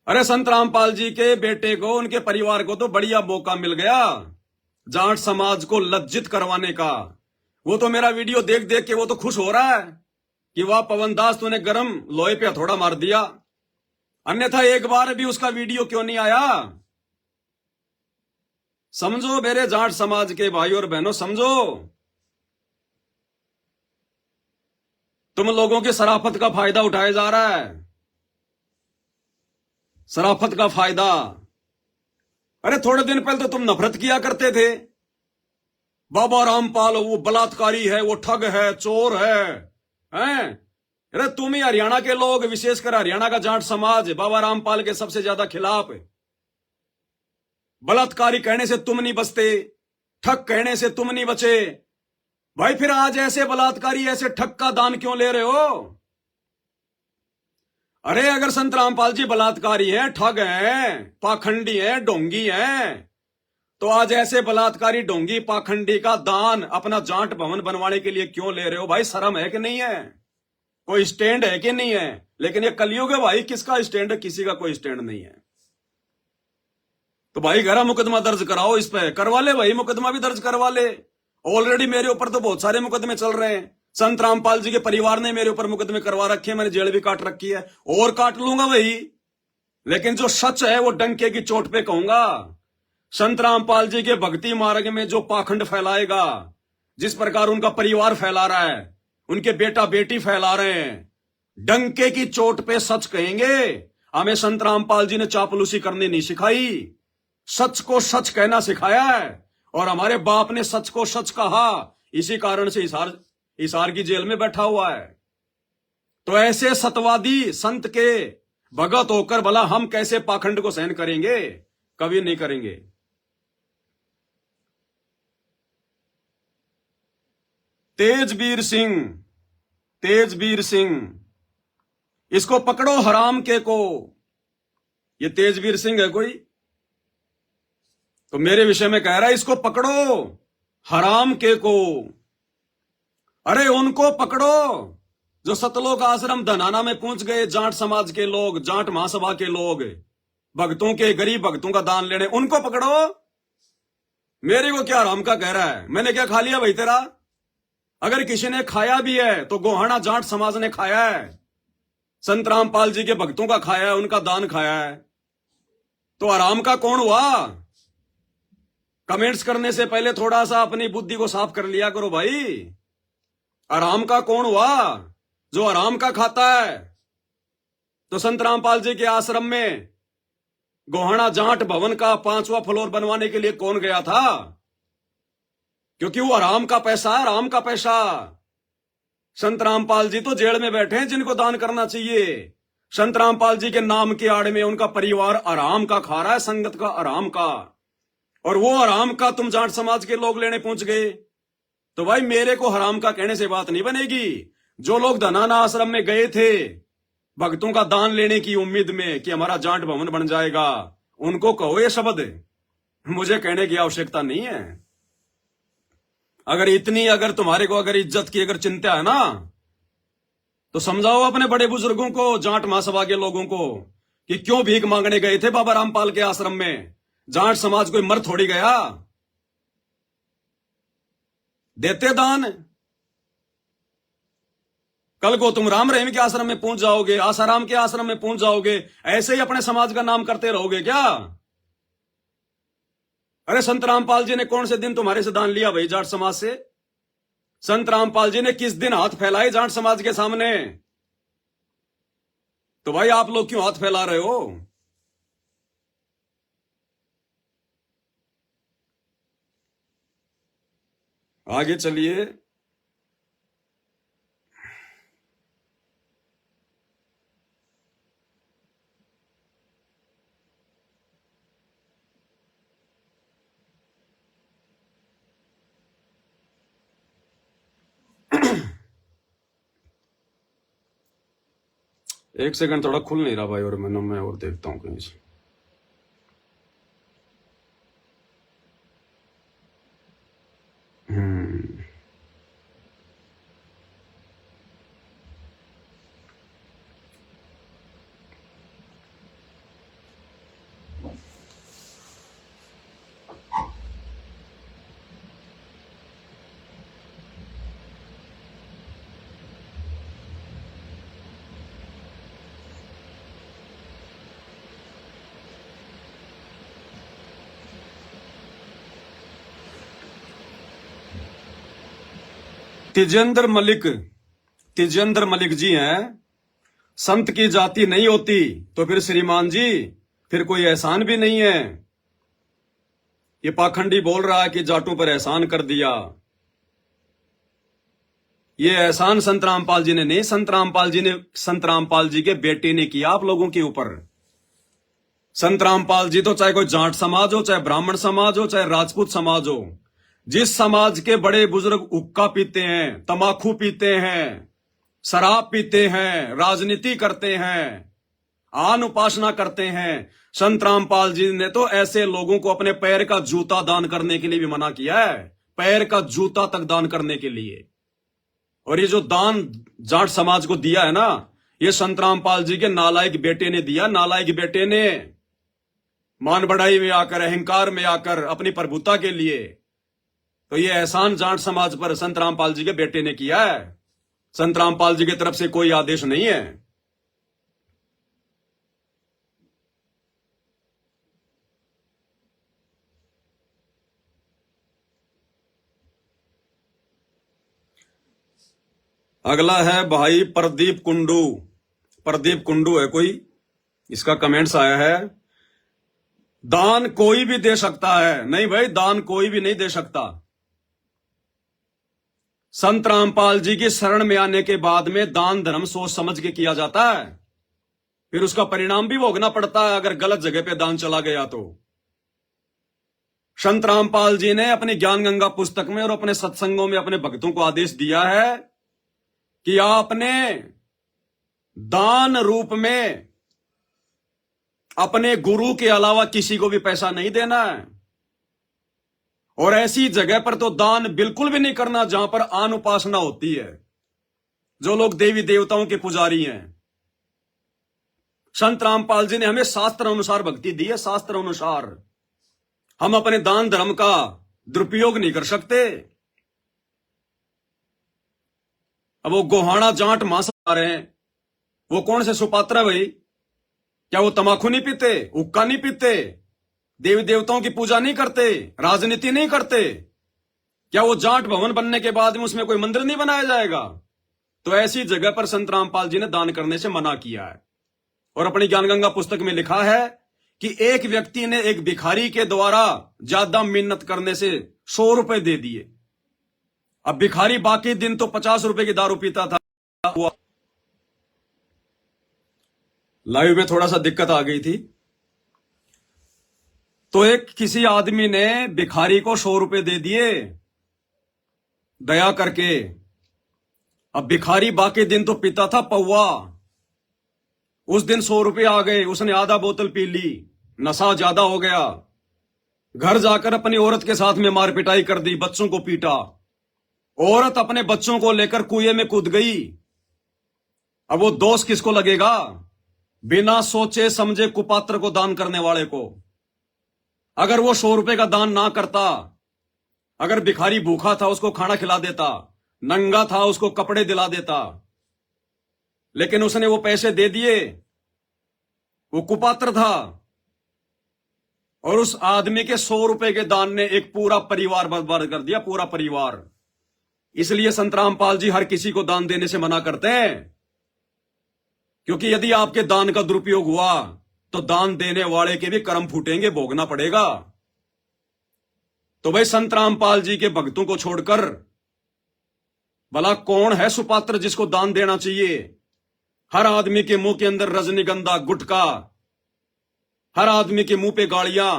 अरे संत रामपाल जी के बेटे को, उनके परिवार को तो बढ़िया मौका मिल गया जाट समाज को लज्जित करवाने का। वो तो मेरा वीडियो देख देख के वो तो खुश हो रहा है कि वाह पवन दास, तूने गरम लोहे पे हथौड़ा मार दिया। अन्यथा एक बार भी उसका वीडियो क्यों नहीं आया? समझो मेरे जाट समाज के भाई और बहनों, समझो, तुम लोगों की शराफत का फायदा उठाया जा रहा है, शराफत का फायदा। अरे थोड़े दिन पहले तो तुम नफरत किया करते थे, बाबा रामपाल वो बलात्कारी है, वो ठग है, चोर हैं? अरे तुम ही हरियाणा के लोग, विशेषकर हरियाणा का जाट समाज बाबा रामपाल के सबसे ज्यादा खिलाफ है। बलात्कारी कहने से तुम नहीं बचते, ठग कहने से तुम नहीं बचे। भाई फिर आज ऐसे बलात्कारी, ऐसे ठग का दान क्यों ले रहे हो? अरे अगर संत रामपाल जी बलात्कारी हैं, ठग हैं, पाखंडी हैं, ढोंगी हैं, तो आज ऐसे बलात्कारी, ढोंगी, पाखंडी का दान अपना जाट भवन बनवाने के लिए क्यों ले रहे हो? भाई शर्म है कि नहीं है? कोई स्टैंड है कि नहीं है? लेकिन ये कलयुग है भाई, किसका स्टैंड है? किसी का कोई स्टैंड नहीं है। तो भाई गहरा मुकदमा दर्ज कराओ, इस पे करवा ले भाई, मुकदमा भी दर्ज करवा ले। ऑलरेडी मेरे ऊपर तो बहुत सारे मुकदमे चल रहे हैं। संत रामपाल जी के परिवार ने मेरे ऊपर मुकदमे करवा रखे हैं, मैंने जेल भी काट रखी है, और काट लूंगा भाई। लेकिन जो सच है वो डंके की चोट पे कहूंगा। संत रामपाल जी के भक्ति मार्ग में जो पाखंड फैलाएगा, जिस प्रकार उनका परिवार फैला रहा है, उनके बेटा बेटी फैला रहे हैं, डंके की चोट पे सच कहेंगे। हमें संत रामपाल जी ने चापलूसी करनी नहीं सिखाई, सच को सच कहना सिखाया है, और हमारे बाप ने सच को सच कहा, इसी कारण से हिसार की जेल में बैठा हुआ है। तो ऐसे सतवादी संत के भगत होकर भला हम कैसे पाखंड को सहन करेंगे? कभी नहीं करेंगे। तेजवीर सिंह, इसको पकड़ो हराम के को। ये तेजवीर सिंह है कोई? तो मेरे विषय में कह रहा है इसको पकड़ो हराम के को। अरे उनको पकड़ो जो सतलोक आश्रम धनाना में पहुंच गए, जाट समाज के लोग, जाट महासभा के लोग, भक्तों के, गरीब भक्तों का दान लेने, उनको पकड़ो। मेरे को क्या हराम का कह रहा है? मैंने क्या खा लिया भाई तेरा? अगर किसी ने खाया भी है तो गोहाना जाट समाज ने खाया है, संत रामपाल जी के भक्तों का खाया है, उनका दान खाया है। तो हराम का कौन हुआ? कमेंट्स करने से पहले थोड़ा सा अपनी बुद्धि को साफ कर लिया करो भाई। हराम का कौन हुआ? जो हराम का खाता है। तो संत रामपाल जी के आश्रम में गोहाना जाट भवन का 5वां फ्लोर बनवाने के लिए कौन गया था? क्योंकि वो हराम का पैसा, हराम का पैसा। संत रामपाल जी तो जेल में बैठे हैं, जिनको दान करना चाहिए। संत रामपाल जी के नाम के आड़ में उनका परिवार हराम का खा रहा है, संगत का, हराम का। और वो हराम का तुम जाट समाज के लोग लेने पहुंच गए। तो भाई मेरे को हराम का कहने से बात नहीं बनेगी। जो लोग धनाना आश्रम में गए थे भक्तों का दान लेने की उम्मीद में कि हमारा जाट भवन बन जाएगा, उनको कहो ये शब्द, मुझे कहने की आवश्यकता नहीं है। अगर तुम्हारे को अगर इज्जत की अगर चिंता है ना, तो समझाओ अपने बड़े बुजुर्गों को, जाट महासभा के लोगों को, कि क्यों भीख मांगने गए थे बाबा रामपाल के आश्रम में। जाट समाज कोई मर थोड़ी गया, देते दान। कल को तुम राम रहीम के आश्रम में पहुंच जाओगे, आसाराम के आश्रम में पहुंच जाओगे, ऐसे ही अपने समाज का नाम करते रहोगे क्या? अरे संत रामपाल जी ने कौन से दिन तुम्हारे से दान लिया भाई जाट समाज से? संत रामपाल जी ने किस दिन हाथ फैलाए जाट समाज के सामने? तो भाई आप लोग क्यों हाथ फैला रहे हो? आगे चलिए। एक सेकंड, थोड़ा खुल नहीं रहा भाई, और मैं और देखता हूँ कहीं से। तिजेंद्र मलिक जी हैं। संत की जाति नहीं होती तो फिर श्रीमान जी, फिर कोई एहसान भी नहीं है। ये पाखंडी बोल रहा है कि जाटों पर एहसान कर दिया। ये एहसान संत रामपाल जी ने नहीं, संत रामपाल जी के बेटे ने किया आप लोगों के ऊपर। संत रामपाल जी तो चाहे कोई जाट समाज हो, चाहे ब्राह्मण समाज हो, चाहे राजपूत समाज हो, जिस समाज के बड़े बुजुर्ग हुक्का पीते हैं, तमाकू पीते हैं, शराब पीते हैं, राजनीति करते हैं, आन उपासना करते हैं, संत रामपाल जी ने तो ऐसे लोगों को अपने पैर का जूता दान करने के लिए भी मना किया है। पैर का जूता तक दान करने के लिए। और ये जो दान जाट समाज को दिया है ना, ये संत रामपाल जी के नालायक बेटे ने दिया। नालायक बेटे ने मान बढ़ाई में आकर, अहंकार में आकर, अपनी प्रभुता के लिए। तो ये एहसान जाट समाज पर संत रामपाल जी के बेटे ने किया है। संत रामपाल जी की तरफ से कोई आदेश नहीं है। अगला है भाई प्रदीप कुंडू। प्रदीप कुंडू है कोई, इसका कमेंट्स आया है, दान कोई भी दे सकता है। नहीं भाई, दान कोई भी नहीं दे सकता। संत रामपाल जी की शरण में आने के बाद में दान धर्म सोच समझ के किया जाता है, फिर उसका परिणाम भी भोगना पड़ता है अगर गलत जगह पे दान चला गया तो। संत रामपाल जी ने अपनी ज्ञान गंगा पुस्तक में और अपने सत्संगों में अपने भक्तों को आदेश दिया है कि आपने दान रूप में अपने गुरु के अलावा किसी को भी पैसा नहीं देना है। और ऐसी जगह पर तो दान बिल्कुल भी नहीं करना जहां पर आन उपासना होती है, जो लोग देवी देवताओं के पुजारी हैं। संत रामपाल जी ने हमें शास्त्र अनुसार भक्ति दी है, शास्त्र अनुसार। हम अपने दान धर्म का दुरुपयोग नहीं कर सकते। अब वो गोहाना जाट मांस आ रहे हैं, वो कौन से सुपात्र है भाई? क्या वो तमाकू नहीं पीते, हुक्का नहीं पीते, देवी देवताओं की पूजा नहीं करते, राजनीति नहीं करते? क्या वो जाट भवन बनने के बाद में उसमें कोई मंदिर नहीं बनाया जाएगा? तो ऐसी जगह पर संत रामपाल जी ने दान करने से मना किया है। और अपनी ज्ञान गंगा पुस्तक में लिखा है कि एक व्यक्ति ने एक भिखारी के द्वारा ज्यादा मिन्नत करने से 100 रुपए दे दिए। अब भिखारी बाकी दिन तो 50 रुपए की दारू पीता था। लाइव में थोड़ा सा दिक्कत आ गई थी, तो एक किसी आदमी ने भिखारी को 100 रुपए दे दिए दया करके। अब भिखारी बाकी दिन तो पीता था पौवा, उस दिन 100 रुपए आ गए, उसने आधा बोतल पी ली, नशा ज्यादा हो गया, घर जाकर अपनी औरत के साथ में मार पिटाई कर दी, बच्चों को पीटा। औरत अपने बच्चों को लेकर कुएं में कूद गई। अब वो दोष किसको लगेगा? बिना सोचे समझे कुपात्र को दान करने वाले को। अगर वो 100 रुपए का दान ना करता, अगर भिखारी भूखा था उसको खाना खिला देता, नंगा था उसको कपड़े दिला देता, लेकिन उसने वो पैसे दे दिए, वो कुपात्र था। और उस आदमी के 100 रुपए के दान ने एक पूरा परिवार बर्बाद कर दिया, पूरा परिवार। इसलिए संत रामपाल जी हर किसी को दान देने से मना करते हैं, क्योंकि यदि आपके दान का दुरुपयोग हुआ तो दान देने वाले के भी कर्म फूटेंगे, भोगना पड़ेगा। तो भाई संत रामपाल जी के भक्तों को छोड़कर भला कौन है सुपात्र जिसको दान देना चाहिए? हर आदमी के मुंह के अंदर रजनीगंधा, गुटखा, हर आदमी के मुंह पे गालियां,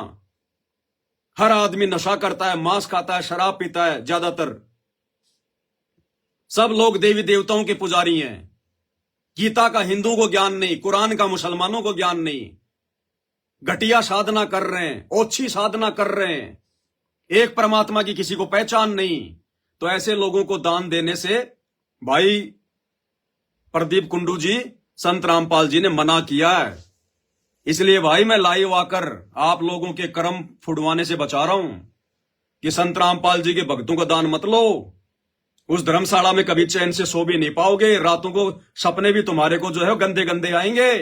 हर आदमी नशा करता है, मांस खाता है, शराब पीता है। ज्यादातर सब लोग देवी देवताओं के पुजारी हैं। गीता का हिंदुओं को ज्ञान नहीं, कुरान का मुसलमानों को ज्ञान नहीं। घटिया साधना कर रहे हैं, ओछी साधना कर रहे हैं, एक परमात्मा की किसी को पहचान नहीं। तो ऐसे लोगों को दान देने से भाई प्रदीप कुंडू जी, संत रामपाल जी ने मना किया है। इसलिए भाई मैं लाइव आकर आप लोगों के कर्म फुड़वाने से बचा रहा हूं कि संत रामपाल जी के भक्तों का दान मत लो। उस धर्मशाला में कभी चैन से सो भी नहीं पाओगे। रातों को सपने भी तुम्हारे को जो है गंदे गंदे आएंगे,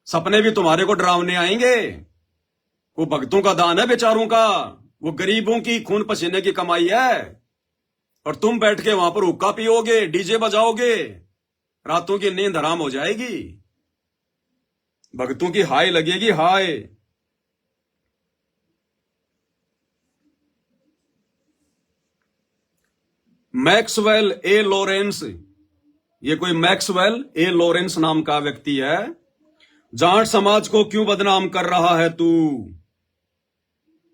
सपने भी तुम्हारे को डरावने आएंगे। वो भक्तों का दान है बेचारों का, वो गरीबों की खून पसीने की कमाई है। और तुम बैठ के वहां पर हुक्का पियोगे, डीजे बजाओगे, रातों की नींद हराम हो जाएगी। भक्तों की हाय लगेगी, हाय। मैक्सवेल ए लॉरेंस, ये कोई मैक्सवेल ए लॉरेंस नाम का व्यक्ति है। जाट समाज को क्यों बदनाम कर रहा है तू?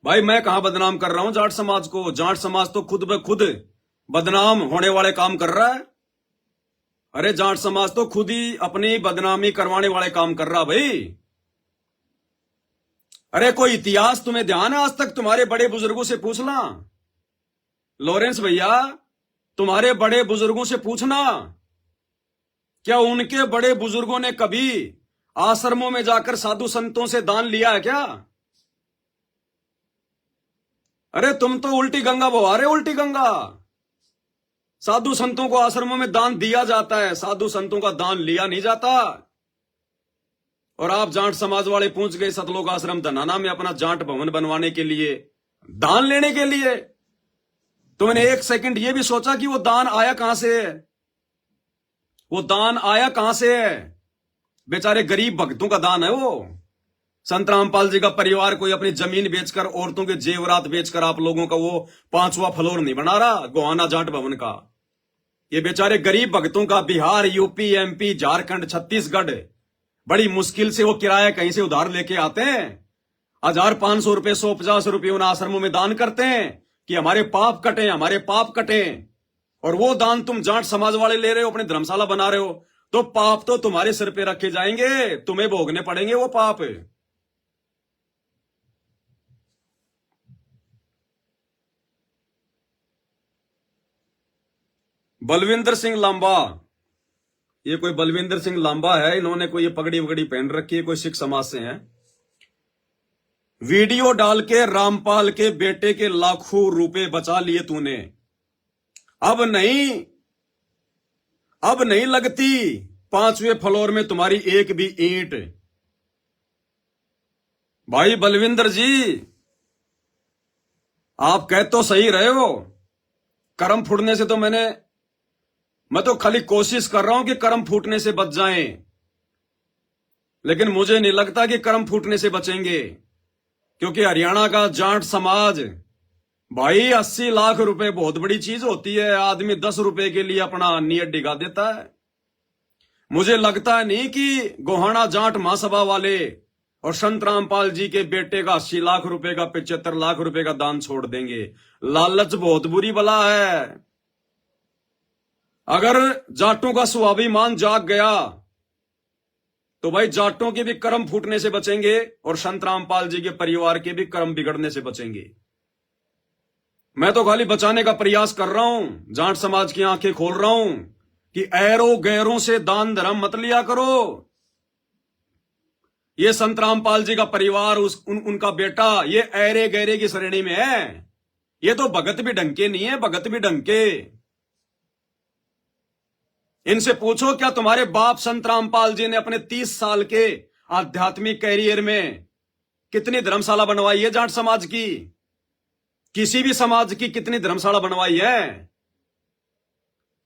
भाई मैं कहां बदनाम कर रहा हूं जाट समाज को? जाट समाज तो खुद ब खुद बदनाम होने वाले काम कर रहा है। अरे जाट समाज तो खुद ही अपनी बदनामी करवाने वाले काम कर रहा भाई। अरे कोई इतिहास तुम्हें ध्यान है आज तक? तुम्हारे बड़े बुजुर्गों से पूछना लॉरेंस भैया, तुम्हारे बड़े बुजुर्गों से पूछना, क्या उनके बड़े बुजुर्गों ने कभी आश्रमों में जाकर साधु संतों से दान लिया है क्या? अरे तुम तो उल्टी गंगा बहा रहे, उल्टी गंगा। साधु संतों को आश्रमों में दान दिया जाता है, साधु संतों का दान लिया नहीं जाता। और आप जाट समाज वाले पहुंच गए सतलोक आश्रम धनाना में अपना जाट भवन बनवाने के लिए, दान लेने के लिए। तुमने एक सेकंड ये भी सोचा कि वो दान आया कहां से है? वो दान आया कहां से है? बेचारे गरीब भक्तों का दान है वो। संत रामपाल जी का परिवार कोई अपनी जमीन बेचकर, औरतों के जेवरात बेचकर आप लोगों का वो 5वां फ्लोर नहीं बना रहा गोहाना जाट भवन का। ये बेचारे गरीब भक्तों का बिहार, यूपी, एमपी, झारखंड, छत्तीसगढ़ बड़ी मुश्किल से वो किराया कहीं से उधार लेके आते हैं। 1500 रुपए, 150 रुपए उन आश्रमों में दान करते हैं कि हमारे पाप कटे, हमारे पाप कटे। और वो दान तुम जाट समाज वाले ले रहे हो, अपने धर्मशाला बना रहे हो, तो पाप तो तुम्हारे सिर पे रखे जाएंगे, तुम्हें भोगने पड़ेंगे वो पाप। बलविंदर सिंह लांबा, ये कोई बलविंदर सिंह लांबा है, इन्होंने कोई ये पगड़ी वगड़ी पहन रखी है, कोई सिख समाज से हैं। वीडियो डाल के रामपाल के बेटे के लाखों रुपए बचा लिए तूने। अब नहीं लगती 5वें फ्लोर में तुम्हारी एक भी ईंट। भाई बलविंदर जी, आप कह तो सही रहे हो, कर्म फूटने से तो मैं तो खाली कोशिश कर रहा हूं कि कर्म फूटने से बच जाएं, लेकिन मुझे नहीं लगता कि कर्म फूटने से बचेंगे। क्योंकि हरियाणा का जाट समाज भाई 80 लाख रुपए बहुत बड़ी चीज होती है। आदमी 10 रुपए के लिए अपना नीयत डिगा देता है। मुझे लगता नहीं कि गोहाना जाट महासभा वाले और संत रामपाल जी के बेटे का 80 लाख रुपए का 75 लाख रुपए का दान छोड़ देंगे। लालच बहुत बुरी बला है। अगर जाटों का स्वाभिमान जाग गया तो भाई जाटों के भी कर्म फूटने से बचेंगे और संत रामपाल जी के परिवार के भी कर्म बिगड़ने से बचेंगे। मैं तो खाली बचाने का प्रयास कर रहा हूं, जाट समाज की आंखें खोल रहा हूं कि ऐरों गैरों से दान धर्म मत लिया करो। ये संत रामपाल जी का परिवार, उनका बेटा, ये ऐरे गैरे की श्रेणी में है। ये तो भगत भी ढंग के नहीं है, भगत भी ढंग के। इनसे पूछो क्या तुम्हारे बाप संत रामपाल जी ने अपने 30 साल के आध्यात्मिक कैरियर में कितनी धर्मशाला बनवाई है जाट समाज की? किसी भी समाज की कितनी धर्मशाला बनवाई है?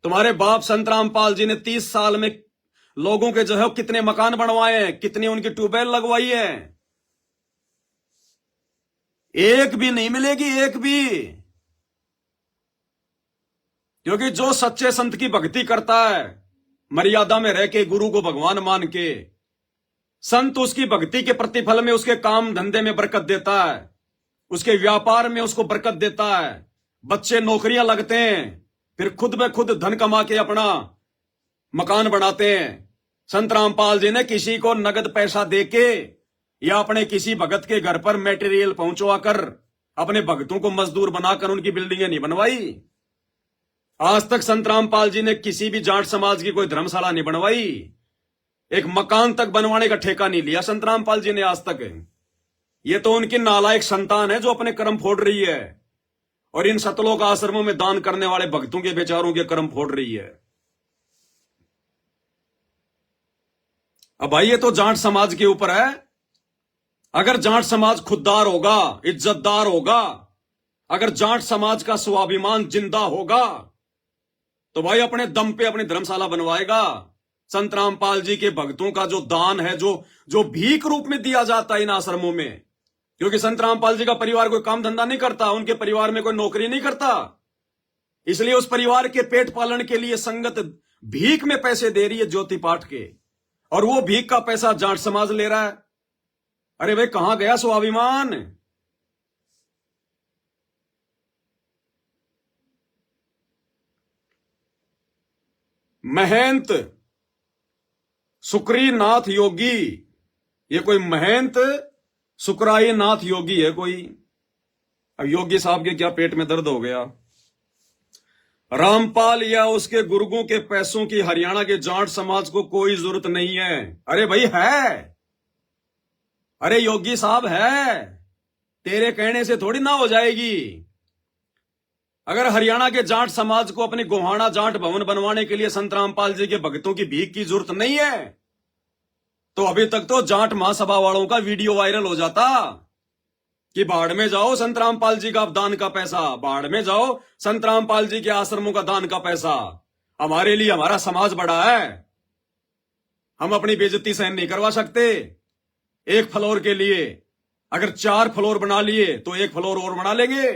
तुम्हारे बाप संत रामपाल जी ने 30 साल में लोगों के जो है कितने मकान बनवाए हैं, कितनी उनकी ट्यूबवेल लगवाई है? एक भी नहीं मिलेगी, एक भी। क्योंकि जो सच्चे संत की भक्ति करता है, मर्यादा में रह के, गुरु को भगवान मान के, संत उसकी भक्ति के प्रतिफल में उसके काम धंधे में बरकत देता है, उसके व्यापार में उसको बरकत देता है। बच्चे नौकरियां लगते हैं, फिर खुद ब खुद धन कमा के अपना मकान बनाते हैं। संत रामपाल जी ने किसी को नगद पैसा देके या अपने किसी भगत के घर पर मटेरियल पहुंचवा कर अपने भगतों को मजदूर बनाकर उनकी बिल्डिंगें नहीं बनवाई। आज तक संत रामपाल जी ने किसी भी जाट समाज की कोई धर्मशाला नहीं बनवाई, एक मकान तक बनवाने का ठेका नहीं लिया संत रामपाल जी ने आज तक। ये तो उनकी नालायक संतान है जो अपने कर्म फोड़ रही है और इन सतलोक आश्रमों में दान करने वाले भक्तों के बेचारों के कर्म फोड़ रही है। अब भाई ये तो जाट समाज के ऊपर है। अगर जाट समाज खुददार होगा, इज्जतदार होगा, अगर जाट समाज का स्वाभिमान जिंदा होगा, तो भाई अपने दम पे अपनी धर्मशाला बनवाएगा। संत रामपाल जी के भक्तों का जो दान है, जो भीख रूप में दिया जाता है इन आश्रमों में, क्योंकि संत रामपाल जी का परिवार कोई काम धंधा नहीं करता, उनके परिवार में कोई नौकरी नहीं करता, इसलिए उस परिवार के पेट पालन के लिए संगत भीख में पैसे दे रही है ज्योति पाठ के, और वो भीख का पैसा जाट समाज ले रहा है। अरे भाई कहां गया स्वाभिमान? महंत सुक्री नाथ योगी, ये कोई महंत सुकराई नाथ योगी है कोई? अब योगी साहब के क्या पेट में दर्द हो गया? रामपाल या उसके गुर्गों के पैसों की हरियाणा के जाट समाज को कोई जरूरत नहीं है। अरे भाई है, अरे योगी साहब है, तेरे कहने से थोड़ी ना हो जाएगी। अगर हरियाणा के जाट समाज को अपनी गोहाना जाट भवन बनवाने के लिए संत रामपाल जी के भक्तों की भीख की जरूरत नहीं है, तो अभी तक तो जाट महासभा वालों का वीडियो वायरल हो जाता कि बाढ़ में जाओ संत रामपाल जी का दान का पैसा, बाढ़ में जाओ संत रामपाल जी के आश्रमों का दान का पैसा। हमारे लिए हमारा समाज बड़ा है, हम अपनी बेइज्जती सहन नहीं करवा सकते। एक फ्लोर के लिए अगर 4 फ्लोर बना लिए तो 1 फ्लोर और बना लेंगे।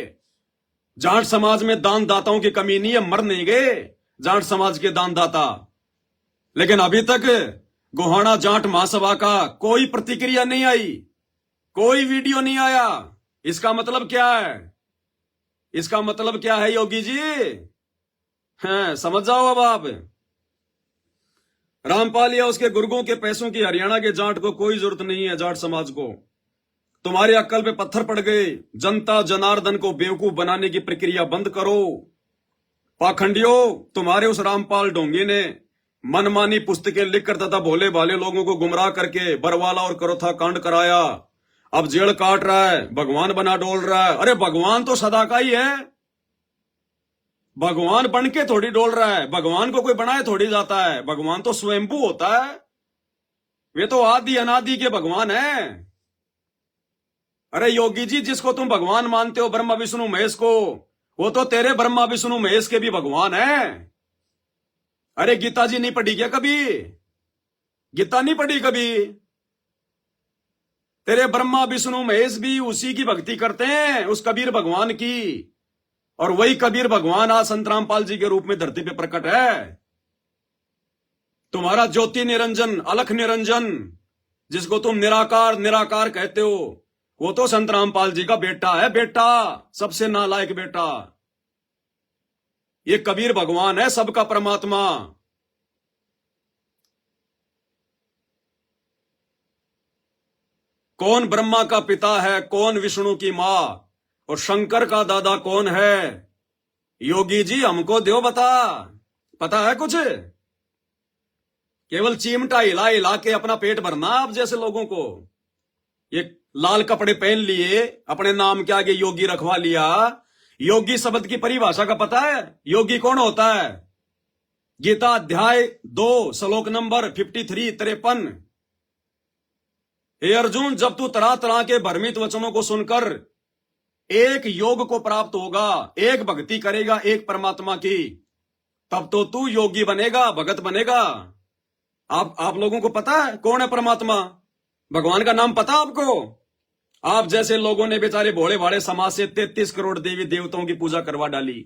जाट समाज में दान दाताओं की कमी नहीं है, मर नहीं गए जाट समाज के दान दाता। लेकिन अभी तक गोहाना जाट महासभा का कोई प्रतिक्रिया नहीं आई, कोई वीडियो नहीं आया। इसका मतलब क्या है? इसका मतलब क्या है योगी जी? हैं, समझ जाओ अब आप। रामपाल या उसके गुर्गों के पैसों की हरियाणा के जाट को कोई जरूरत नहीं है। जाट समाज को तुम्हारे अक्ल पे पत्थर पड़ गए। जनता जनार्दन को बेवकूफ बनाने की प्रक्रिया बंद करो। पाखंडियों, तुम्हारे उस रामपाल ढोंगी ने मनमानी पुस्तकें लिखकर तथा भोले भाले लोगों को गुमराह करके बरवाला और करोथा कांड कराया। अब जेल काट रहा है, भगवान बना डोल रहा है। अरे भगवान तो सदा का ही है, भगवान बन के थोड़ी डोल रहा है। भगवान को कोई बनाए थोड़ी जाता है, भगवान तो स्वयंभू होता है। वे तो आदि अनादि के भगवान है। अरे योगी जी, जिसको तुम भगवान मानते हो ब्रह्मा विष्णु महेश को, वो तो तेरे ब्रह्मा विष्णु महेश के भी भगवान है। अरे गीता जी नहीं पढ़ी क्या कभी? गीता नहीं पढ़ी कभी? तेरे ब्रह्मा विष्णु महेश भी उसी की भक्ति करते हैं, उस कबीर भगवान की। और वही कबीर भगवान आज संत रामपाल जी के रूप में धरती पे प्रकट है। तुम्हारा ज्योति निरंजन, अलख निरंजन, जिसको तुम निराकार निराकार कहते हो, वो तो संत रामपाल जी का बेटा है। बेटा, सबसे नालायक बेटा। ये कबीर भगवान है, सबका परमात्मा। कौन ब्रह्मा का पिता है, कौन विष्णु की मां, और शंकर का दादा कौन है? योगी जी हमको दो बता, पता है कुछ? केवल चिमटा हिला हिला के अपना पेट भरना आप जैसे लोगों को। ये लाल कपड़े पहन लिए, अपने नाम के आगे योगी रखवा लिया। योगी शब्द की परिभाषा का पता है? योगी कौन होता है? गीता अध्याय 2 श्लोक नंबर 53-53। हे अर्जुन, जब तू तरह तरह के भ्रमित वचनों को सुनकर एक योग को प्राप्त होगा, एक भक्ति करेगा एक परमात्मा की, तब तो तू योगी बनेगा, भगत बनेगा। आप लोगों को पता है कौन है परमात्मा? भगवान का नाम पता आपको? आप जैसे लोगों ने बेचारे भोले भाले समाज से 33 करोड़ देवी देवताओं की पूजा करवा डाली।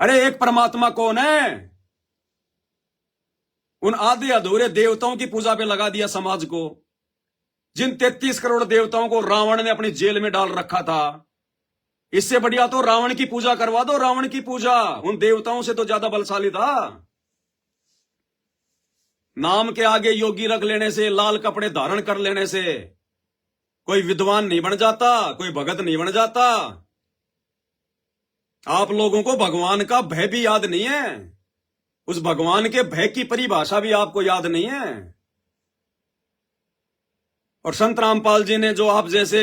अरे एक परमात्मा कौन है? उन आधे अधूरे देवताओं की पूजा पे लगा दिया समाज को। जिन 33 करोड़ देवताओं को रावण ने अपनी जेल में डाल रखा था, इससे बढ़िया तो रावण की पूजा करवा दो। रावण की पूजा उन देवताओं से तो ज्यादा बलशाली था। नाम के आगे योगी रख लेने से, लाल कपड़े धारण कर लेने से कोई विद्वान नहीं बन जाता, कोई भगत नहीं बन जाता। आप लोगों को भगवान का भय भी याद नहीं है। उस भगवान के भय की परिभाषा भी आपको याद नहीं है। और संत रामपाल जी ने जो आप जैसे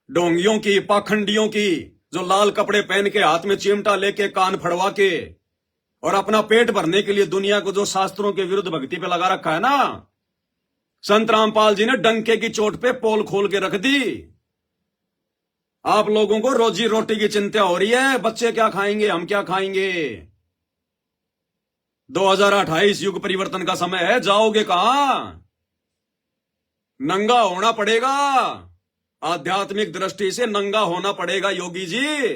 ढोंगियों की, पाखंडियों की, जो लाल कपड़े पहन के हाथ में चिमटा लेके कान फड़वा के और अपना पेट भरने के लिए दुनिया को जो शास्त्रों के विरुद्ध भक्ति पे लगा रखा है ना, संत रामपाल जी ने डंके की चोट पे पोल खोल के रख दी। आप लोगों को रोजी रोटी की चिंता हो रही है, बच्चे क्या खाएंगे, हम क्या खाएंगे। 2028 युग परिवर्तन का समय है, जाओगे कहां? नंगा होना पड़ेगा। आध्यात्मिक दृष्टि से नंगा होना पड़ेगा योगी जी।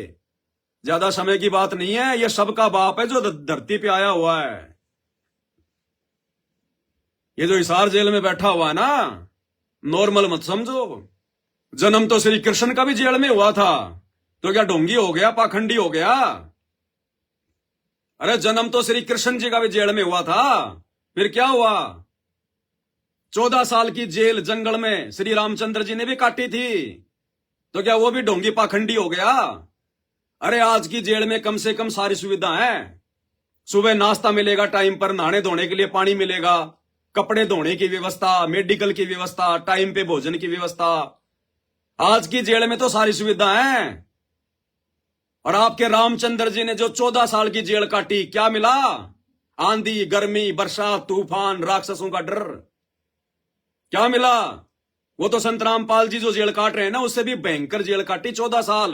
ज्यादा समय की बात नहीं है। यह सबका बाप है जो धरती पे आया हुआ है। ये जो हिसार जेल में बैठा हुआ है ना, नॉर्मल मत समझो। जन्म तो श्री कृष्ण का भी जेल में हुआ था, तो क्या ढोंगी हो गया, पाखंडी हो गया? अरे जन्म तो श्री कृष्ण जी का भी जेल में हुआ था, फिर क्या हुआ? 14 साल की जेल जंगल में श्री रामचंद्र जी ने भी काटी थी, तो क्या वो भी ढोंगी पाखंडी हो गया? अरे आज की जेल में कम से कम सारी सुविधा है। सुबह नाश्ता मिलेगा टाइम पर, नहाने धोने के लिए पानी मिलेगा, कपड़े धोने की व्यवस्था, मेडिकल की व्यवस्था, टाइम पे भोजन की व्यवस्था। आज की जेल में तो सारी सुविधा है। और आपके रामचंद्र जी ने जो 14 साल की जेल काटी, क्या मिला? आंधी, गर्मी, बरसात, तूफान, राक्षसों का डर। क्या मिला? वो तो संत रामपाल जी जो जेल काट रहे हैं ना, उससे भी भयंकर जेल काटी 14 साल।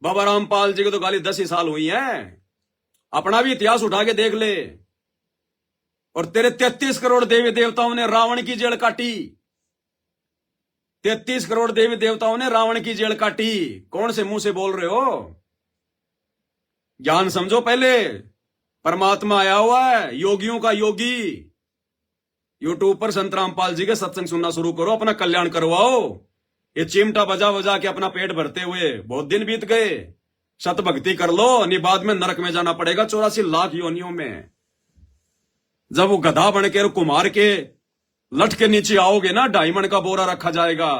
बाबा रामपाल जी को तो खाली 10 ही साल हुई है। अपना भी इतिहास उठा के देख ले। और तेरे 33 करोड़ देवी देवताओं ने रावण की जेल काटी। 33 करोड़ देवी देवताओं ने रावण की जेल काटी। कौन से मुंह से बोल रहे हो? ज्ञान समझो पहले। परमात्मा आया हुआ है, योगियों का योगी। यूट्यूब पर संत रामपाल जी के सत्संग सुनना शुरू करो, अपना कल्याण करवाओ। ये चिमटा बजा बजा के अपना पेट भरते हुए बहुत दिन बीत गए। सत भक्ति कर लो, नहीं बाद में नरक में जाना पड़ेगा 84 लाख योनियों में। जब वो गधा बन के और कुमार के लठ के नीचे आओगे ना, डायमंड का बोरा रखा जाएगा,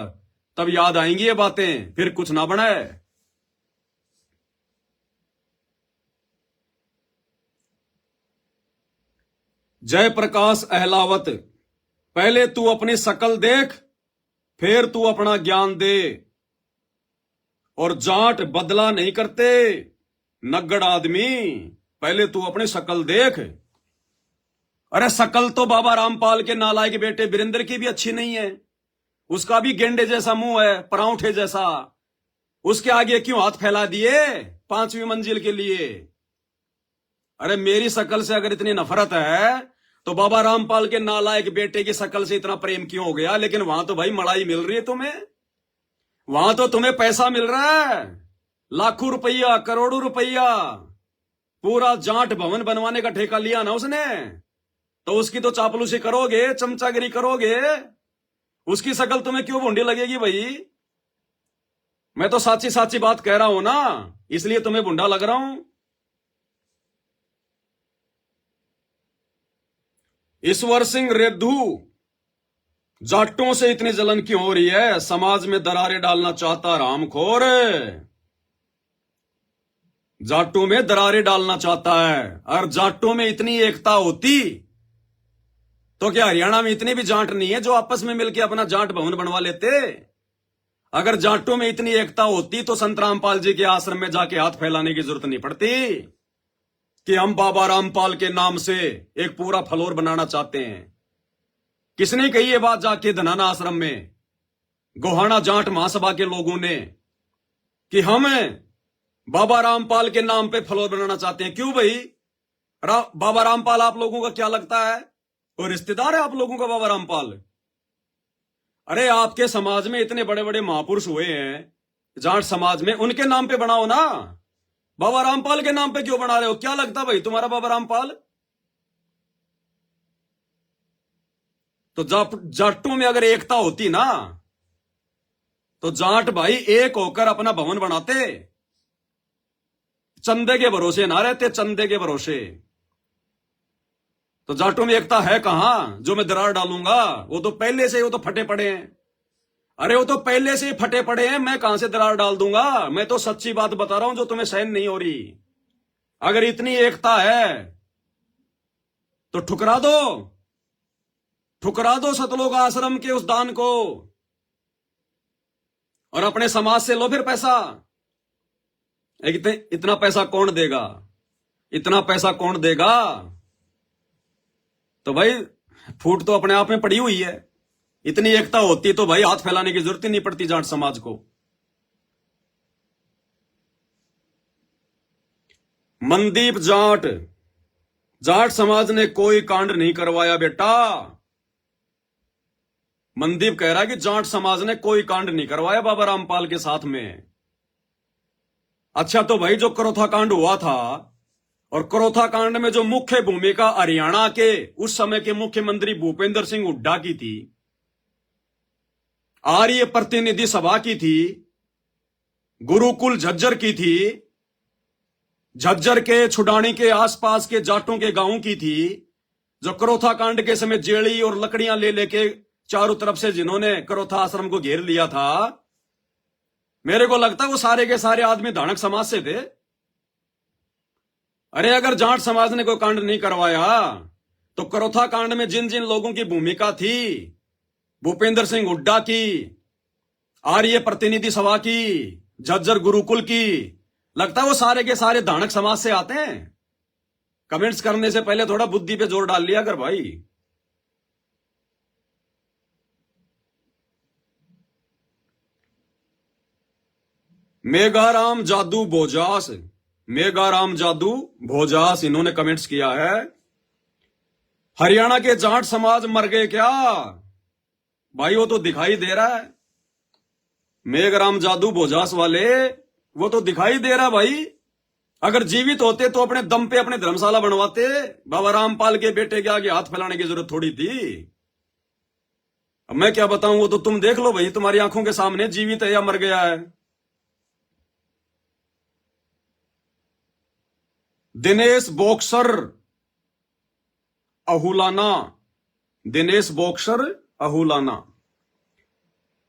तब याद आएंगी ये बातें, फिर कुछ ना बने। जय प्रकाश अहलावत, पहले तू अपनी शकल देख, फिर तू अपना ज्ञान दे। और जाट बदला नहीं करते नग्गड़ आदमी, पहले तू अपनी शकल देख। अरे शकल तो बाबा रामपाल के नालायक बेटे वीरेंद्र की भी अच्छी नहीं है। उसका भी गेंडे जैसा मुंह है, परांठे जैसा। उसके आगे क्यों हाथ फैला दिए 5वीं मंजिल के लिए? अरे मेरी शकल से अगर इतनी नफरत है तो बाबा रामपाल के नालायक बेटे की शकल से इतना प्रेम क्यों हो गया? लेकिन वहां तो भाई मलाई मिल रही है तुम्हें, वहां तो तुम्हें पैसा मिल रहा है, लाखों रुपया, करोड़ों रुपया। पूरा जाट भवन बनवाने का ठेका लिया ना उसने, तो उसकी तो चापलूसी करोगे, चमचागिरी करोगे। उसकी शकल तुम्हें क्यों भूंडी लगेगी भाई? मैं तो साची साची बात कह रहा हूं ना, इसलिए तुम्हें भूंडा लग रहा हूं। ईश्वर सिंह रेद्धू, जाटों से इतनी जलन क्यों हो रही है? समाज में दरारें डालना चाहता रामखोर, जाटों में दरारें डालना चाहता है। और जाटों में इतनी एकता होती तो क्या हरियाणा में इतनी भी जाट नहीं है जो आपस में मिलकर अपना जाट भवन बनवा लेते? अगर जाटों में इतनी एकता होती तो संत रामपाल जी के आश्रम में जाके हाथ फैलाने की जरूरत नहीं पड़ती कि हम बाबा रामपाल के नाम से एक पूरा फ्लोर बनाना चाहते हैं। किसने कही ये बात जाके धनाना आश्रम में, गोहाना जाट महासभा के लोगों ने, कि हम बाबा रामपाल के नाम पे फ्लोर बनाना चाहते हैं? क्यों भाई? बाबा रामपाल आप लोगों का क्या लगता है? कोई रिश्तेदार है आप लोगों का बाबा रामपाल? अरे आपके समाज में इतने बड़े बड़े महापुरुष हुए हैं जाट समाज में, उनके नाम पे बनाओ ना। बाबा रामपाल के नाम पे क्यों बना रहे हो? क्या लगता भाई तुम्हारा बाबा रामपाल? तो जाटों में अगर एकता होती ना तो जाट भाई एक होकर अपना भवन बनाते, चंदे के भरोसे ना रहते, चंदे के भरोसे। तो जाटों में एकता है कहां जो मैं दरार डालूंगा? वो तो पहले से वो तो फटे पड़े हैं। अरे वो तो पहले से ही फटे पड़े हैं, मैं कहां से दरार डाल दूंगा? मैं तो सच्ची बात बता रहा हूं जो तुम्हें सहन नहीं हो रही। अगर इतनी एकता है तो ठुकरा दो, ठुकरा दो सतलोक आश्रम के उस दान को और अपने समाज से लो फिर पैसा। इतना पैसा कौन देगा? इतना पैसा कौन देगा? तो भाई फूट तो अपने आप में पड़ी हुई है। इतनी एकता होती तो भाई हाथ फैलाने की जरूरत ही नहीं पड़ती जाट समाज को। मनदीप जाट, जाट समाज ने कोई कांड नहीं करवाया बेटा। मनदीप कह रहा है कि जाट समाज ने कोई कांड नहीं करवाया बाबा रामपाल के साथ में। अच्छा तो भाई जो करोथा कांड हुआ था, और करोथा कांड में जो मुख्य भूमिका हरियाणा के उस समय के मुख्यमंत्री भूपेंद्र सिंह हुड्डा की थी, आर्य प्रतिनिधि सभा की थी, गुरुकुल झज्जर की थी, झज्जर के छुडानी के आसपास के जाटों के गांवों की थी, जो करोथा कांड के समय जेड़ी और लकड़ियां ले लेके चारों तरफ से जिन्होंने करोथा आश्रम को घेर लिया था, मेरे को लगता है वो सारे के सारे आदमी धानक समाज से थे। अरे अगर जाट समाज ने कोई कांड नहीं करवाया तो करोथा कांड में जिन जिन लोगों की भूमिका थी, भूपेंद्र सिंह हुड्डा की, आर्य प्रतिनिधि सभा की, झज्जर गुरुकुल की, लगता है वो सारे के सारे धानक समाज से आते हैं। कमेंट्स करने से पहले थोड़ा बुद्धि पे जोर डाल लिया कर भाई। मेघाराम जादू भोजास, मेघाराम जादू भोजास इन्होंने कमेंट्स किया है, हरियाणा के जाट समाज मर गए क्या? भाई वो तो दिखाई दे रहा है। मेघराम जादू भोजास वाले वो तो दिखाई दे रहा भाई। अगर जीवित होते तो अपने दम पे अपने धर्मशाला बनवाते। बाबा रामपाल के बेटे के आगे हाथ फैलाने की जरूरत थोड़ी थी। अब मैं क्या बताऊं, वो तो तुम देख लो भाई, तुम्हारी आंखों के सामने जीवित है या मर गया है। दिनेश बॉक्सर अहुलाना, दिनेश बॉक्सर अहुलाना,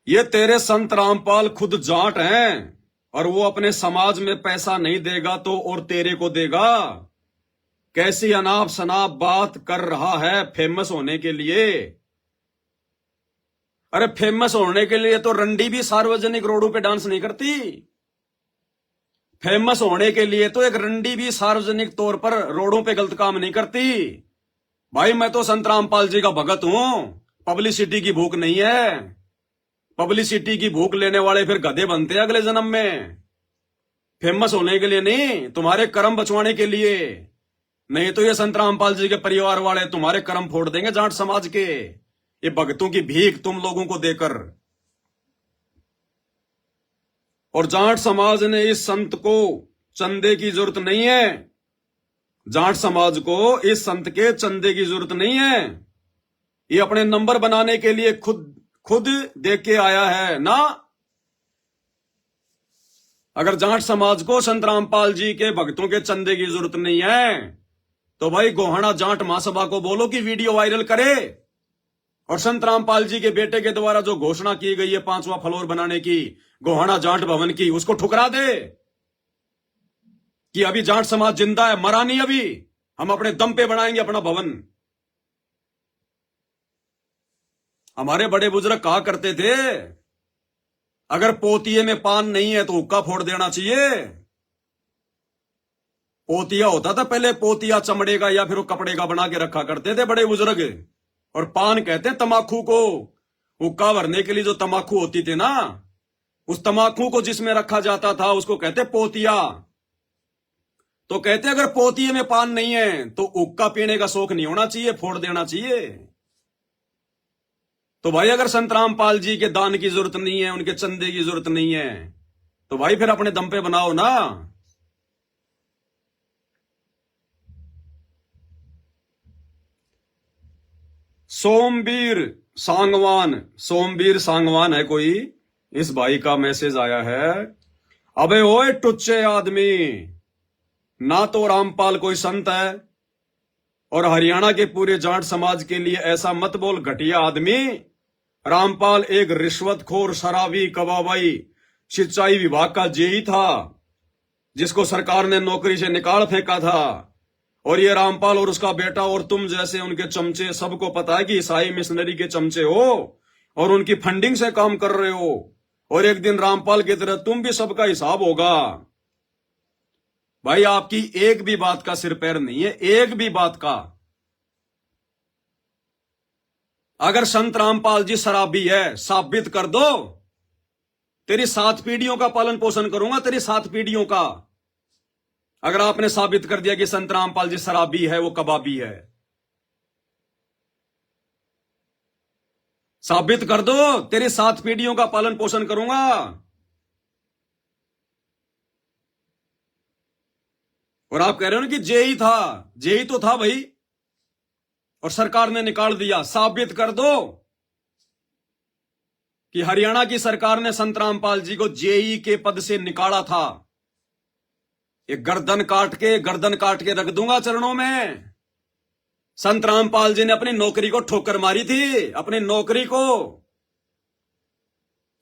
ये तेरे संत रामपाल खुद जाट हैं और वो अपने समाज में पैसा नहीं देगा तो और तेरे को देगा। कैसी अनाप शनाप बात कर रहा है फेमस होने के लिए। अरे फेमस होने के लिए तो रंडी भी सार्वजनिक रोडों पे डांस नहीं करती। फेमस होने के लिए तो एक रंडी भी सार्वजनिक तौर पर रोडों पे गलत काम नहीं करती। भाई मैं तो संत रामपाल जी का भगत हूं, पब्लिसिटी की भूख नहीं है। पब्लिसिटी की भूख लेने वाले फिर गधे बनते हैं अगले जन्म में। फेमस होने के लिए नहीं, तुम्हारे कर्म बचवाने के लिए। नहीं तो ये संत रामपाल जी के परिवार वाले तुम्हारे कर्म फोड़ देंगे जाट समाज के, ये भगतों की भीख तुम लोगों को देकर। और जाट समाज ने इस संत को चंदे की जरूरत नहीं है। जाट समाज को इस संत के चंदे की जरूरत नहीं है। ये अपने नंबर बनाने के लिए खुद देख के आया है ना। अगर जाट समाज को संत रामपाल जी के भक्तों के चंदे की जरूरत नहीं है तो भाई गोहाना जाट महासभा को बोलो कि वीडियो वायरल करे और संत रामपाल जी के बेटे के द्वारा जो घोषणा की गई है 5वां फ्लोर बनाने की गोहाना जाट भवन की, उसको ठुकरा दे कि अभी जाट समाज जिंदा है, मरा नहीं अभी, हम अपने दम पे बनाएंगे अपना भवन। हमारे बड़े बुजुर्ग कहा करते थे अगर पोतिये में पान नहीं है तो हुक्का फोड़ देना चाहिए। पोतिया होता था पहले, पोतिया चमड़े का या फिर वो कपड़े का बना के रखा करते थे बड़े बुजुर्ग। और पान कहते हैं तमाकू को, हुक्का भरने के लिए जो तमाकू होती थी ना, उस तमाकू को जिसमें रखा जाता था उसको कहते पोतिया। तो कहते अगर पोतिये में पान नहीं है तो हुक्का पीने का शौक नहीं होना चाहिए, फोड़ देना चाहिए। तो भाई अगर संत रामपाल जी के दान की जरूरत नहीं है, उनके चंदे की जरूरत नहीं है, तो भाई फिर अपने दम पे बनाओ ना। सोमवीर सांगवान है कोई, इस भाई का मैसेज आया है। अबे ओए टुच्चे आदमी, ना तो रामपाल कोई संत है और हरियाणा के पूरे जाट समाज के लिए ऐसा मत बोल घटिया आदमी। रामपाल एक रिश्वतखोर, शराबी, कबाबाई, सिंचाई विभाग का जेई था जिसको सरकार ने नौकरी से निकाल फेंका था। और ये रामपाल और उसका बेटा और तुम जैसे उनके चमचे, सबको पता है कि ईसाई मिशनरी के चमचे हो और उनकी फंडिंग से काम कर रहे हो। और एक दिन रामपाल की तरह तुम भी सबका हिसाब होगा। भाई आपकी एक भी बात का सिर पैर नहीं है, एक भी बात का। अगर संत रामपाल जी शराबी है, साबित कर दो। तेरी 7 पीढ़ियों का पालन पोषण करूंगा, तेरी 7 पीढ़ियों का। अगर आपने साबित कर दिया कि संत रामपाल जी शराबी है, वो कबाबी है, साबित कर दो। तेरी 7 पीढ़ियों का पालन पोषण करूंगा। और आप कह रहे हो ना कि जेई था, जेई तो था भाई, और सरकार ने निकाल दिया। साबित कर दो कि हरियाणा की सरकार ने संत रामपाल जी को जेई के पद से निकाला था। ये गर्दन काट के रख दूंगा चरणों में। संत रामपाल जी ने अपनी नौकरी को ठोकर मारी थी, अपनी नौकरी को,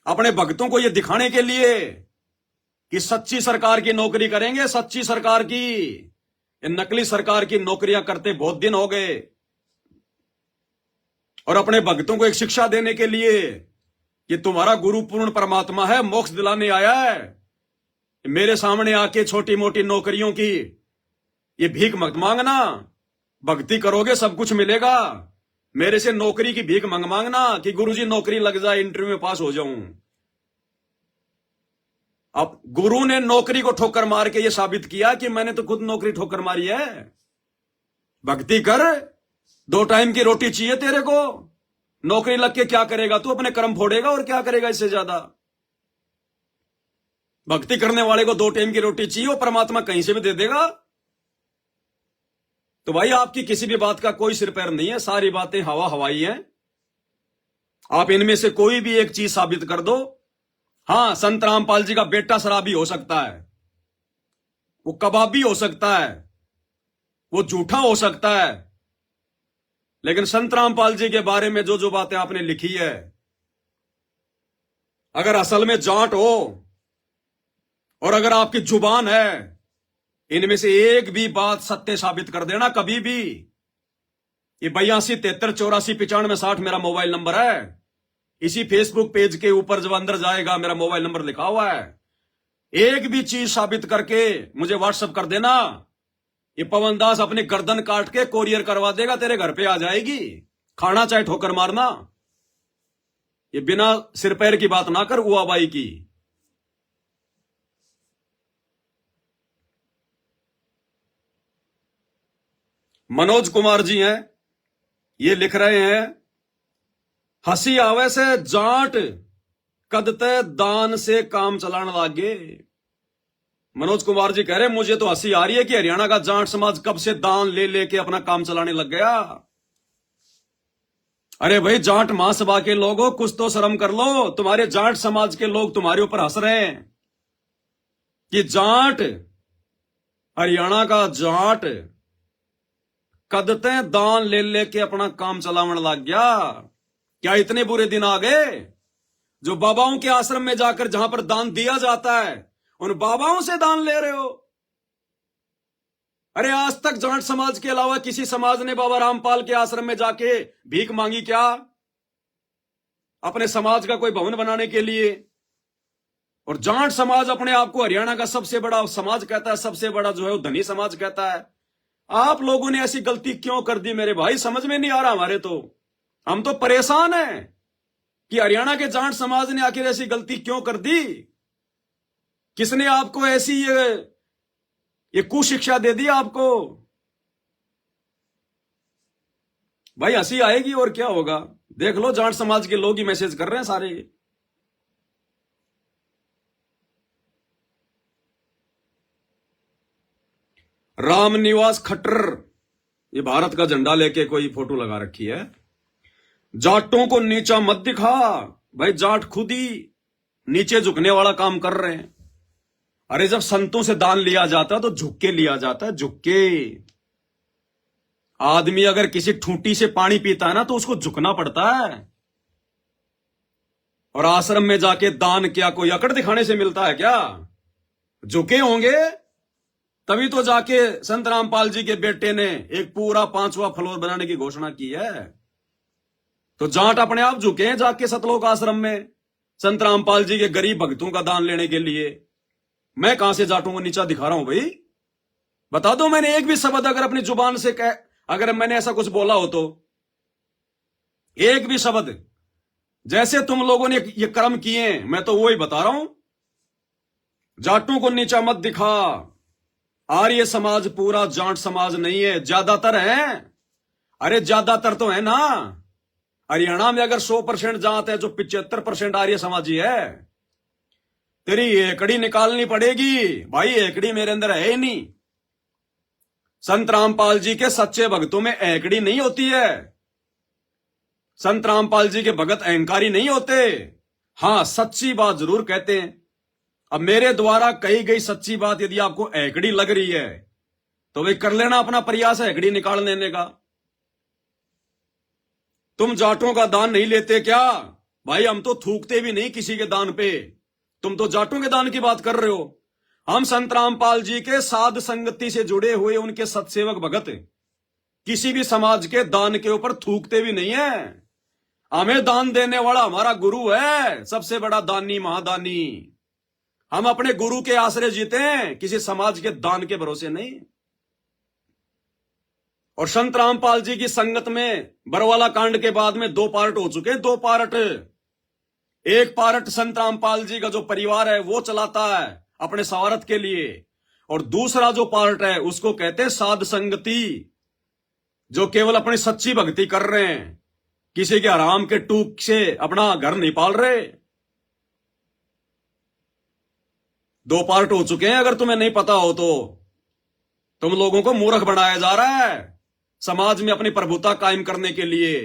अपने भक्तों को यह दिखाने के लिए कि सच्ची सरकार की नौकरी करेंगे, सच्ची सरकार की। ये नकली सरकार की नौकरियां करते बहुत दिन हो गए। और अपने भक्तों को एक शिक्षा देने के लिए कि तुम्हारा गुरु पूर्ण परमात्मा है, मोक्ष दिलाने आया है। मेरे सामने आके छोटी मोटी नौकरियों की ये भीख मत मांगना। भक्ति करोगे सब कुछ मिलेगा। मेरे से नौकरी की भीख मांगना कि गुरुजी नौकरी लग जाए, इंटरव्यू में पास हो जाऊं। अब गुरु ने नौकरी को ठोकर मार के ये साबित किया कि मैंने तो खुद नौकरी ठोकर मारी है। भक्ति कर, 2 टाइम की रोटी चाहिए तेरे को। नौकरी लग के क्या करेगा तू? अपने कर्म फोड़ेगा और क्या करेगा इससे ज्यादा। भक्ति करने वाले को 2 टाइम की रोटी चाहिए, वो परमात्मा कहीं से भी दे देगा। तो भाई आपकी किसी भी बात का कोई सिर पैर नहीं है, सारी बातें हवा हवाई हैं। आप इनमें से कोई भी एक चीज साबित कर दो। हां, संत रामपाल जी का बेटा शराबी हो सकता है, वो कबाबी हो सकता है, वो झूठा हो सकता है, लेकिन संत रामपाल जी के बारे में जो जो बातें आपने लिखी है, अगर असल में जाट हो और अगर आपकी जुबान है, इनमें से एक भी बात सत्य साबित कर देना कभी भी। ये 82 73 84 95 60 मेरा मोबाइल नंबर है। इसी फेसबुक पेज के ऊपर जब अंदर जाएगा मेरा मोबाइल नंबर लिखा हुआ है। एक भी चीज साबित करके मुझे व्हाट्सएप कर देना। ये पवन दास अपनी गर्दन काट के कोरियर करवा देगा, तेरे घर पे आ जाएगी। खाना चाहे ठोकर मारना। ये बिना सिर पैर की बात ना कर, उआबाई की। मनोज कुमार जी हैं, ये लिख रहे हैं, हंसी आवे से जाट कदते दान से काम चलाने लागे। मनोज कुमार जी कह रहे हैं मुझे तो हंसी आ रही है कि हरियाणा का जाट समाज कब से दान ले लेके अपना काम चलाने लग गया। अरे भाई जाट महासभा के लोगों, कुछ तो शर्म कर लो। तुम्हारे जाट समाज के लोग तुम्हारे ऊपर हंस रहे हैं कि जाट, हरियाणा का जाट कदते दान ले लेके अपना काम चलावन लग गया। क्या इतने बुरे दिन आ गए जो बाबाओं के आश्रम में जाकर जहां पर दान दिया जाता है उन बाबाओं से दान ले रहे हो? अरे आज तक जाट समाज के अलावा किसी समाज ने बाबा रामपाल के आश्रम में जाके भीख मांगी क्या? अपने समाज का कोई भवन बनाने के लिए? और जाट समाज अपने आप को हरियाणा का सबसे बड़ा समाज कहता है, सबसे बड़ा जो है वो धनी समाज कहता है। आप लोगों ने ऐसी गलती क्यों कर दी मेरे भाई? समझ में नहीं आ रहा हमारे तो। हम तो परेशान हैं कि हरियाणा के जाट समाज ने आखिर ऐसी गलती क्यों कर दी। किसने आपको ऐसी ये कुशिक्षा दे दी आपको? भाई हंसी आएगी और क्या होगा। देख लो, जाट समाज के लोग ही मैसेज कर रहे हैं सारे। रामनिवास खट्टर, ये भारत का झंडा लेके कोई फोटो लगा रखी है। जाटों को नीचा मत दिखा। भाई जाट खुद ही नीचे झुकने वाला काम कर रहे हैं। अरे जब संतों से दान लिया जाता है तो झुक के लिया जाता है, झुक के। आदमी अगर किसी ठूंटी से पानी पीता है ना तो उसको झुकना पड़ता है। और आश्रम में जाके दान क्या कोई अकड़ दिखाने से मिलता है क्या? झुके होंगे तभी तो जाके संत रामपाल जी के बेटे ने एक पूरा 5वां फ्लोर बनाने की घोषणा की है। तो जाट अपने आप झुके हैं जाके सतलोक आश्रम में संत रामपाल जी के गरीब भक्तों का दान लेने के लिए। मैं कहां से जाटों को नीचा दिखा रहा हूं भाई? बता दो मैंने एक भी शब्द अगर अपनी जुबान से अगर मैंने ऐसा कुछ बोला हो तो एक भी शब्द जैसे तुम लोगों ने ये कर्म किए, मैं तो वो ही बता रहा हूं। जाटों को नीचा मत दिखा। आर्य समाज पूरा जाट समाज नहीं है, ज्यादातर है। अरे ज्यादातर तो है ना। हरियाणा में अगर 100% जाट है जो 75% आर्य समाजी है। तेरी एकड़ी निकालनी पड़ेगी भाई। एकड़ी मेरे अंदर है ही नहीं। संत रामपाल जी के सच्चे भक्तों में एकड़ी नहीं होती है। संत रामपाल जी के भगत अहंकारी नहीं होते। हां, सच्ची बात जरूर कहते हैं। अब मेरे द्वारा कही गई सच्ची बात यदि आपको एकड़ी लग रही है तो वे कर लेना अपना प्रयास है एकड़ी निकाल लेने का। तुम जाटों का दान नहीं लेते क्या? भाई हम तो थूकते भी नहीं किसी के दान पे। तुम तो जाटों के दान की बात कर रहे हो। हम संत रामपाल जी के साध संगति से जुड़े हुए उनके सत्सेवक भगत किसी भी समाज के दान के ऊपर थूकते भी नहीं है। हमें दान देने वाला हमारा गुरु है, सबसे बड़ा दानी महादानी। हम अपने गुरु के आश्रय जीते हैं, किसी समाज के दान के भरोसे नहीं। और संत रामपाल जी की संगत में बरवाला कांड के बाद में 2 पार्ट हो चुके हैं, 2 पार्ट। एक पार्ट संत रामपाल जी का जो परिवार है वो चलाता है अपने स्वार्थ के लिए, और दूसरा जो पार्ट है उसको कहते हैं साध संगति, जो केवल अपनी सच्ची भक्ति कर रहे हैं, किसी के हराम के टूक से अपना घर नहीं पाल रहे। 2 पार्ट हो चुके हैं। अगर तुम्हें नहीं पता हो तो तुम लोगों को मूर्ख बनाया जा रहा है समाज में अपनी प्रभुता कायम करने के लिए।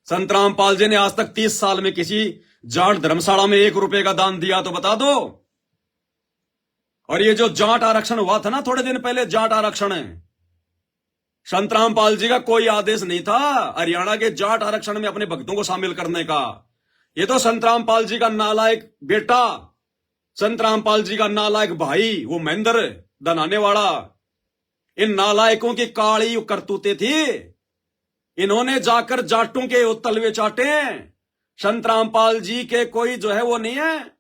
संत रामपाल जी ने आज तक 30 साल में किसी जाट धर्मशाला में 1 रुपए का दान दिया तो बता दो। और ये जो जाट आरक्षण हुआ था ना थोड़े दिन पहले, जाट आरक्षण है, संत रामपाल जी का कोई आदेश नहीं था हरियाणा के जाट आरक्षण में अपने भक्तों को शामिल करने का। ये तो संत रामपाल जी का नालायक बेटा, संत रामपाल जी का नालायक भाई वो महेंद्र दनाने वाला, इन नालायकों की काली करतूतें थी। इन्होंने जाकर जाटों के तलवे चाटे। संत रामपाल जी के कोई जो है वो नहीं है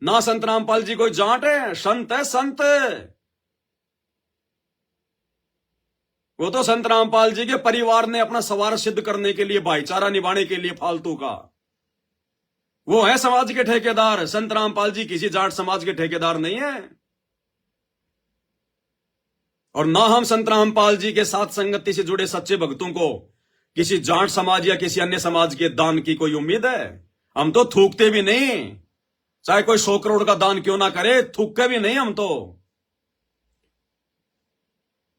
ना, संत रामपाल जी कोई जाट है, संत है संत। वो तो संत रामपाल जी के परिवार ने अपना स्वार्थ सिद्ध करने के लिए, भाईचारा निभाने के लिए फालतू का, वो है समाज के ठेकेदार। संत रामपाल जी किसी जाट समाज के ठेकेदार नहीं है। और ना हम संत रामपाल जी के साथ संगति से जुड़े सच्चे भक्तों को किसी जाट समाज या किसी अन्य समाज के दान की कोई उम्मीद है। हम तो थूकते भी नहीं, चाहे कोई 100 करोड़ का दान क्यों ना करे, थूकते भी नहीं हम तो।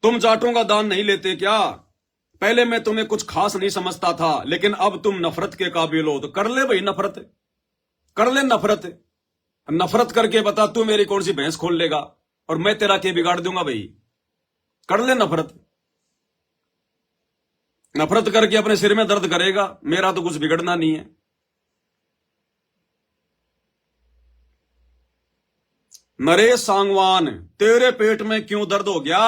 तुम जाटों का दान नहीं लेते क्या? पहले मैं तुम्हें कुछ खास नहीं समझता था, लेकिन अब तुम नफरत के काबिल हो तो कर ले भाई नफरत, कर ले नफरत। नफरत करके बता तू मेरी कौन सी भैंस खोल लेगा और मैं तेरा के बिगाड़ दूंगा भाई। कर ले नफरत। नफरत करके अपने सिर में दर्द करेगा, मेरा तो कुछ बिगड़ना नहीं है। नरेश सांगवान, तेरे पेट में क्यों दर्द हो गया?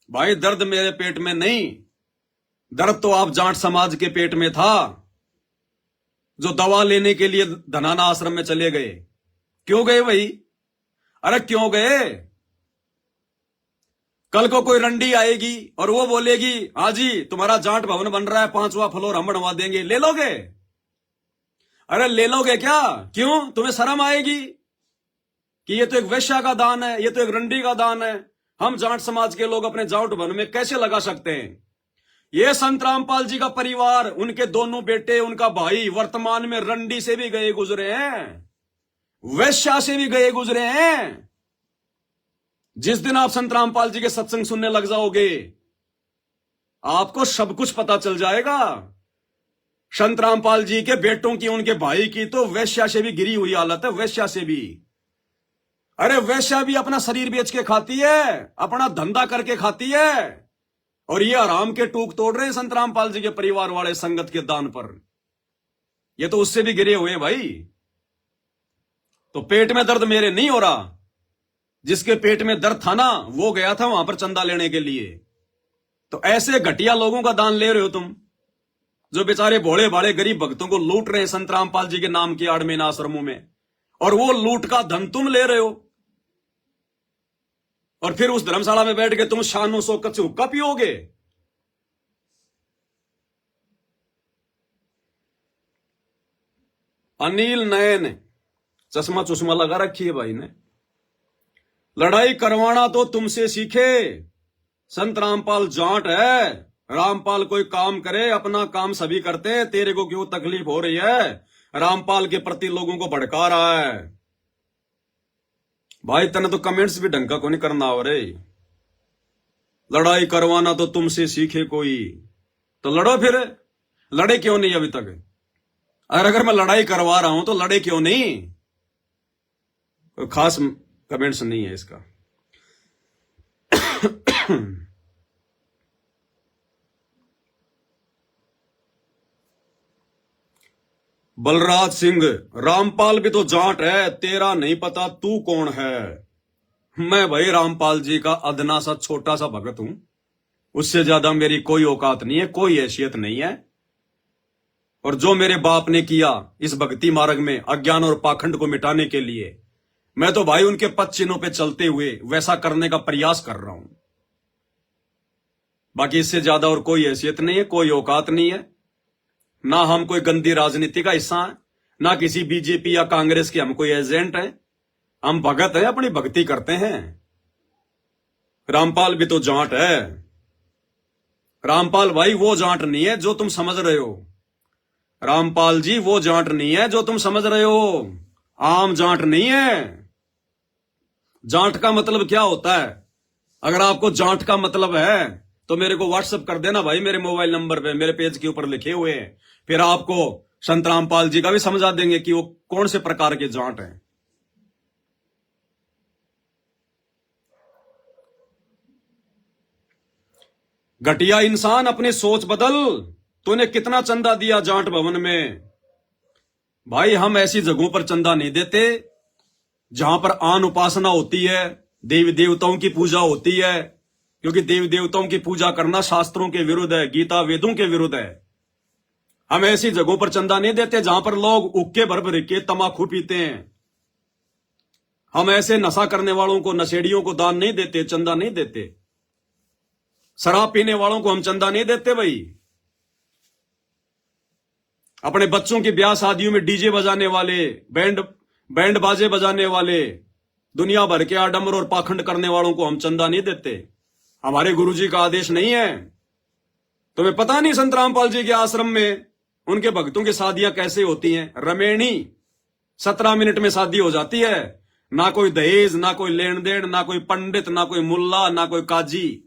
भाई दर्द मेरे पेट में नहीं, दर्द तो आप जाट समाज के पेट में था, जो दवा लेने के लिए धनाना आश्रम में चले गए। क्यों गए भाई? अरे क्यों गए? कल को कोई रंडी आएगी और वो बोलेगी हाँ जी तुम्हारा जाट भवन बन रहा है, 5वां फ्लोर हम बनवा देंगे, ले लोगे? अरे ले लोगे क्या? क्यों? तुम्हें शर्म आएगी कि ये तो एक वैश्या का दान है, ये तो एक रंडी का दान है, हम जाट समाज के लोग अपने जाट भवन में कैसे लगा सकते हैं? ये संत रामपाल जी का परिवार, उनके दोनों बेटे, उनका भाई वर्तमान में रंडी से भी गए गुजरे हैं, वैश्या से भी गए गुजरे हैं। जिस दिन आप संत रामपाल जी के सत्संग सुनने लग जाओगे, आपको सब कुछ पता चल जाएगा। संत रामपाल जी के बेटों की, उनके भाई की तो वैश्या से भी गिरी हुई हालत है, वैश्या से भी। अरे वैश्या भी अपना शरीर बेच के खाती है, अपना धंधा करके खाती है, और ये आराम के टूक तोड़ रहे हैं संत रामपाल जी के परिवार वाले संगत के दान पर। ये तो उससे भी गिरे हुए भाई। तो पेट में दर्द मेरे नहीं हो रहा, जिसके पेट में दर्द था ना वो गया था वहां पर चंदा लेने के लिए। तो ऐसे घटिया लोगों का दान ले रहे हो तुम, जो बेचारे भोले भाले गरीब भक्तों को लूट रहे हैं संत रामपाल जी के नाम की आड़ में इन आश्रमों में, और वो लूट का धन तुम ले रहे हो। और फिर उस धर्मशाला में बैठ के तुम शानो शौकत से हुक्का पियोगे। अनिल नयन, चश्मा चुश्मा लगा रखी है भाई ने। लड़ाई करवाना तो तुमसे सीखे, संत रामपाल जाट है। रामपाल कोई काम करे, अपना काम सभी करते हैं, तेरे को क्यों तकलीफ हो रही है? रामपाल के प्रति लोगों को भड़का रहा है। भाई तने तो कमेंट्स भी ढंग का को नहीं करना हो रे। लड़ाई करवाना तो तुमसे सीखे कोई, तो लड़ो फिर। लड़े क्यों नहीं अभी तक? अगर मैं लड़ाई करवा रहा हूं तो लड़े क्यों नहीं? कोई खास कमेंट्स नहीं है इसका। बलराज सिंह, रामपाल भी तो जाट है, तेरा नहीं पता तू कौन है? मैं भाई रामपाल जी का अदना सा छोटा सा भगत हूं, उससे ज्यादा मेरी कोई औकात नहीं है, कोई हैसियत नहीं है। और जो मेरे बाप ने किया इस भक्ति मार्ग में अज्ञान और पाखंड को मिटाने के लिए, मैं तो भाई उनके पद चिन्हों पे चलते हुए वैसा करने का प्रयास कर रहा हूं। बाकी इससे ज्यादा और कोई हैसियत नहीं है, कोई औकात नहीं है। ना हम कोई गंदी राजनीति का हिस्सा है, ना किसी बीजेपी या कांग्रेस के हम कोई एजेंट हैं। हम भगत हैं, अपनी भक्ति करते हैं। रामपाल भी तो जाट है। रामपाल भाई वो जाट नहीं है जो तुम समझ रहे हो। रामपाल जी वो जाट नहीं है जो तुम समझ रहे हो। आम जाट नहीं है। जाट का मतलब क्या होता है? अगर आपको जाट का मतलब है तो मेरे को व्हाट्सएप कर देना भाई, मेरे मोबाइल नंबर पे, मेरे पेज के ऊपर लिखे हुए हैं। फिर आपको संत रामपाल जी का भी समझा देंगे कि वो कौन से प्रकार के जाट हैं। घटिया इंसान, अपनी सोच बदल। तूने कितना चंदा दिया जाट भवन में? भाई हम ऐसी जगहों पर चंदा नहीं देते जहां पर आन उपासना होती है, देवी देवताओं की पूजा होती है, क्योंकि देवी देवताओं की पूजा करना शास्त्रों के विरुद्ध है, गीता वेदों के विरुद्ध है। हम ऐसी जगहों पर चंदा नहीं देते जहां पर लोग उक्के भर भर के तमाकू पीते हैं। हम ऐसे नशा करने वालों को, नशेड़ियों को दान नहीं देते, चंदा नहीं देते। शराब पीने वालों को हम चंदा नहीं देते भाई। अपने बच्चों की ब्याह शादियों में डीजे बजाने वाले, बैंड बाजे बजाने वाले, दुनिया भर के आडंबर और पाखंड करने वालों को हम चंदा नहीं देते। हमारे गुरुजी का आदेश नहीं है। तुम्हें पता नहीं संत रामपाल जी के आश्रम में उनके भक्तों की शादियां कैसे होती हैं? रमेणी 17 मिनट में शादी हो जाती है। ना कोई दहेज, ना कोई लेन देन, ना कोई पंडित, ना कोई मुल्ला, ना कोई काजी,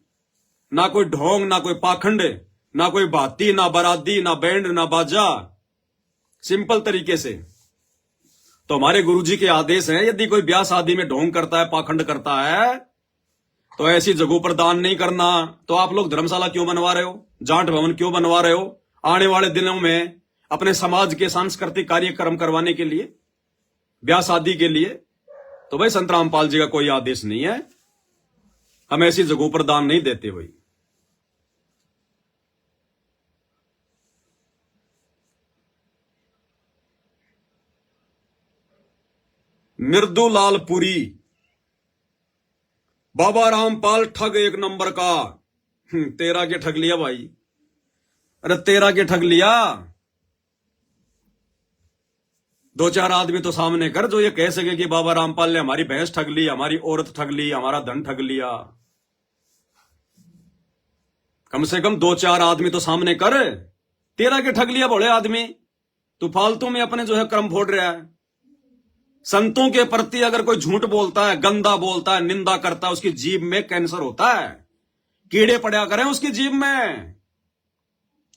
ना कोई ढोंग, ना कोई पाखंड, ना कोई भाती, ना बराती, ना बैंड, ना बाजा। सिंपल तरीके से। तो हमारे गुरुजी के आदेश हैं, यदि कोई ब्याह शादी में ढोंग करता है, पाखंड करता है, तो ऐसी जगहों पर दान नहीं करना। तो आप लोग धर्मशाला क्यों बनवा रहे हो? जाट भवन क्यों बनवा रहे हो? आने वाले दिनों में अपने समाज के सांस्कृतिक कार्यक्रम करवाने के लिए, ब्याह शादी के लिए। तो भाई संत रामपाल जी का कोई आदेश नहीं है। हम ऐसी जगहों पर दान नहीं देते भाई। मृदुलाल पुरी, बाबा रामपाल ठग एक नंबर का। तेरा के ठग लिया भाई? अरे तेरा के ठग लिया? 2-4 आदमी तो सामने कर जो ये कह सके कि बाबा रामपाल ने हमारी भैंस ठग ली, हमारी औरत ठग ली, हमारा धन ठग लिया। कम से कम 2-4 आदमी तो सामने कर। तेरा के ठग लिया भोले आदमी, तू फालतू में अपने जो है कर्म फोड़ रहा है। संतों के प्रति अगर कोई झूठ बोलता है, गंदा बोलता है, निंदा करता है, उसकी जीभ में कैंसर होता है, कीड़े पड़ा करें उसकी जीभ में।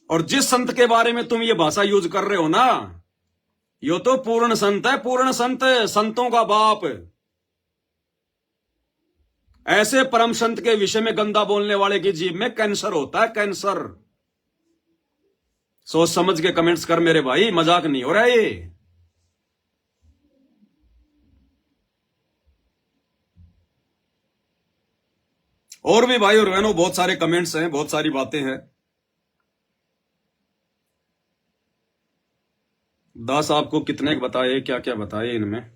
और जिस संत के बारे में तुम ये भाषा यूज कर रहे हो ना, यो तो पूर्ण संत है, पूर्ण संत, संतों का बाप। ऐसे परम संत के विषय में गंदा बोलने वाले की जीभ में कैंसर होता है, कैंसर। सोच समझ के कमेंट्स कर मेरे भाई, मजाक नहीं हो रहा ये। और भी भाई और बहनों बहुत सारे कमेंट्स हैं, बहुत सारी बातें हैं। दास आपको कितने बताए, क्या क्या बताए इनमें।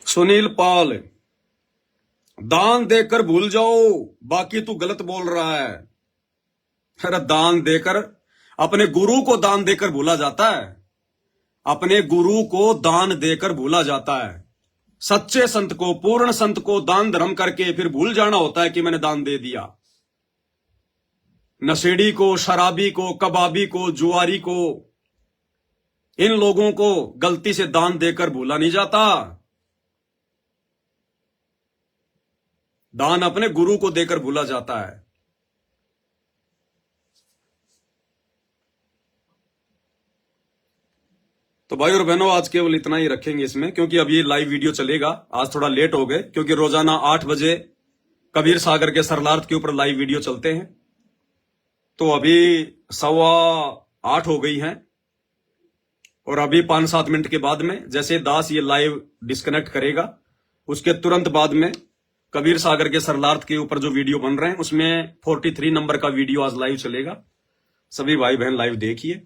सुनील पाल, दान देकर भूल जाओ, बाकी तू गलत बोल रहा है। अरे दान देकर, अपने गुरु को दान देकर भूला जाता है, अपने गुरु को दान देकर भूला जाता है। सच्चे संत को, पूर्ण संत को दान धर्म करके फिर भूल जाना होता है कि मैंने दान दे दिया। नशेड़ी को, शराबी को, कबाबी को, जुआरी को, इन लोगों को गलती से दान देकर भूला नहीं जाता। दान अपने गुरु को देकर भूला जाता है। तो भाई और बहनों, आज केवल इतना ही रखेंगे इसमें, क्योंकि अब ये लाइव वीडियो चलेगा। आज थोड़ा लेट हो गए, क्योंकि रोजाना 8 बजे कबीर सागर के सरलार्थ के ऊपर लाइव वीडियो चलते हैं। तो अभी 7:15 हो गई हैं, और अभी 5-7 मिनट के बाद में, जैसे दास ये लाइव डिस्कनेक्ट करेगा, उसके तुरंत बाद में कबीर सागर के सरलार्थ के ऊपर जो वीडियो बन रहे हैं, उसमें 43 नंबर का वीडियो आज लाइव चलेगा। सभी भाई बहन लाइव देखिए।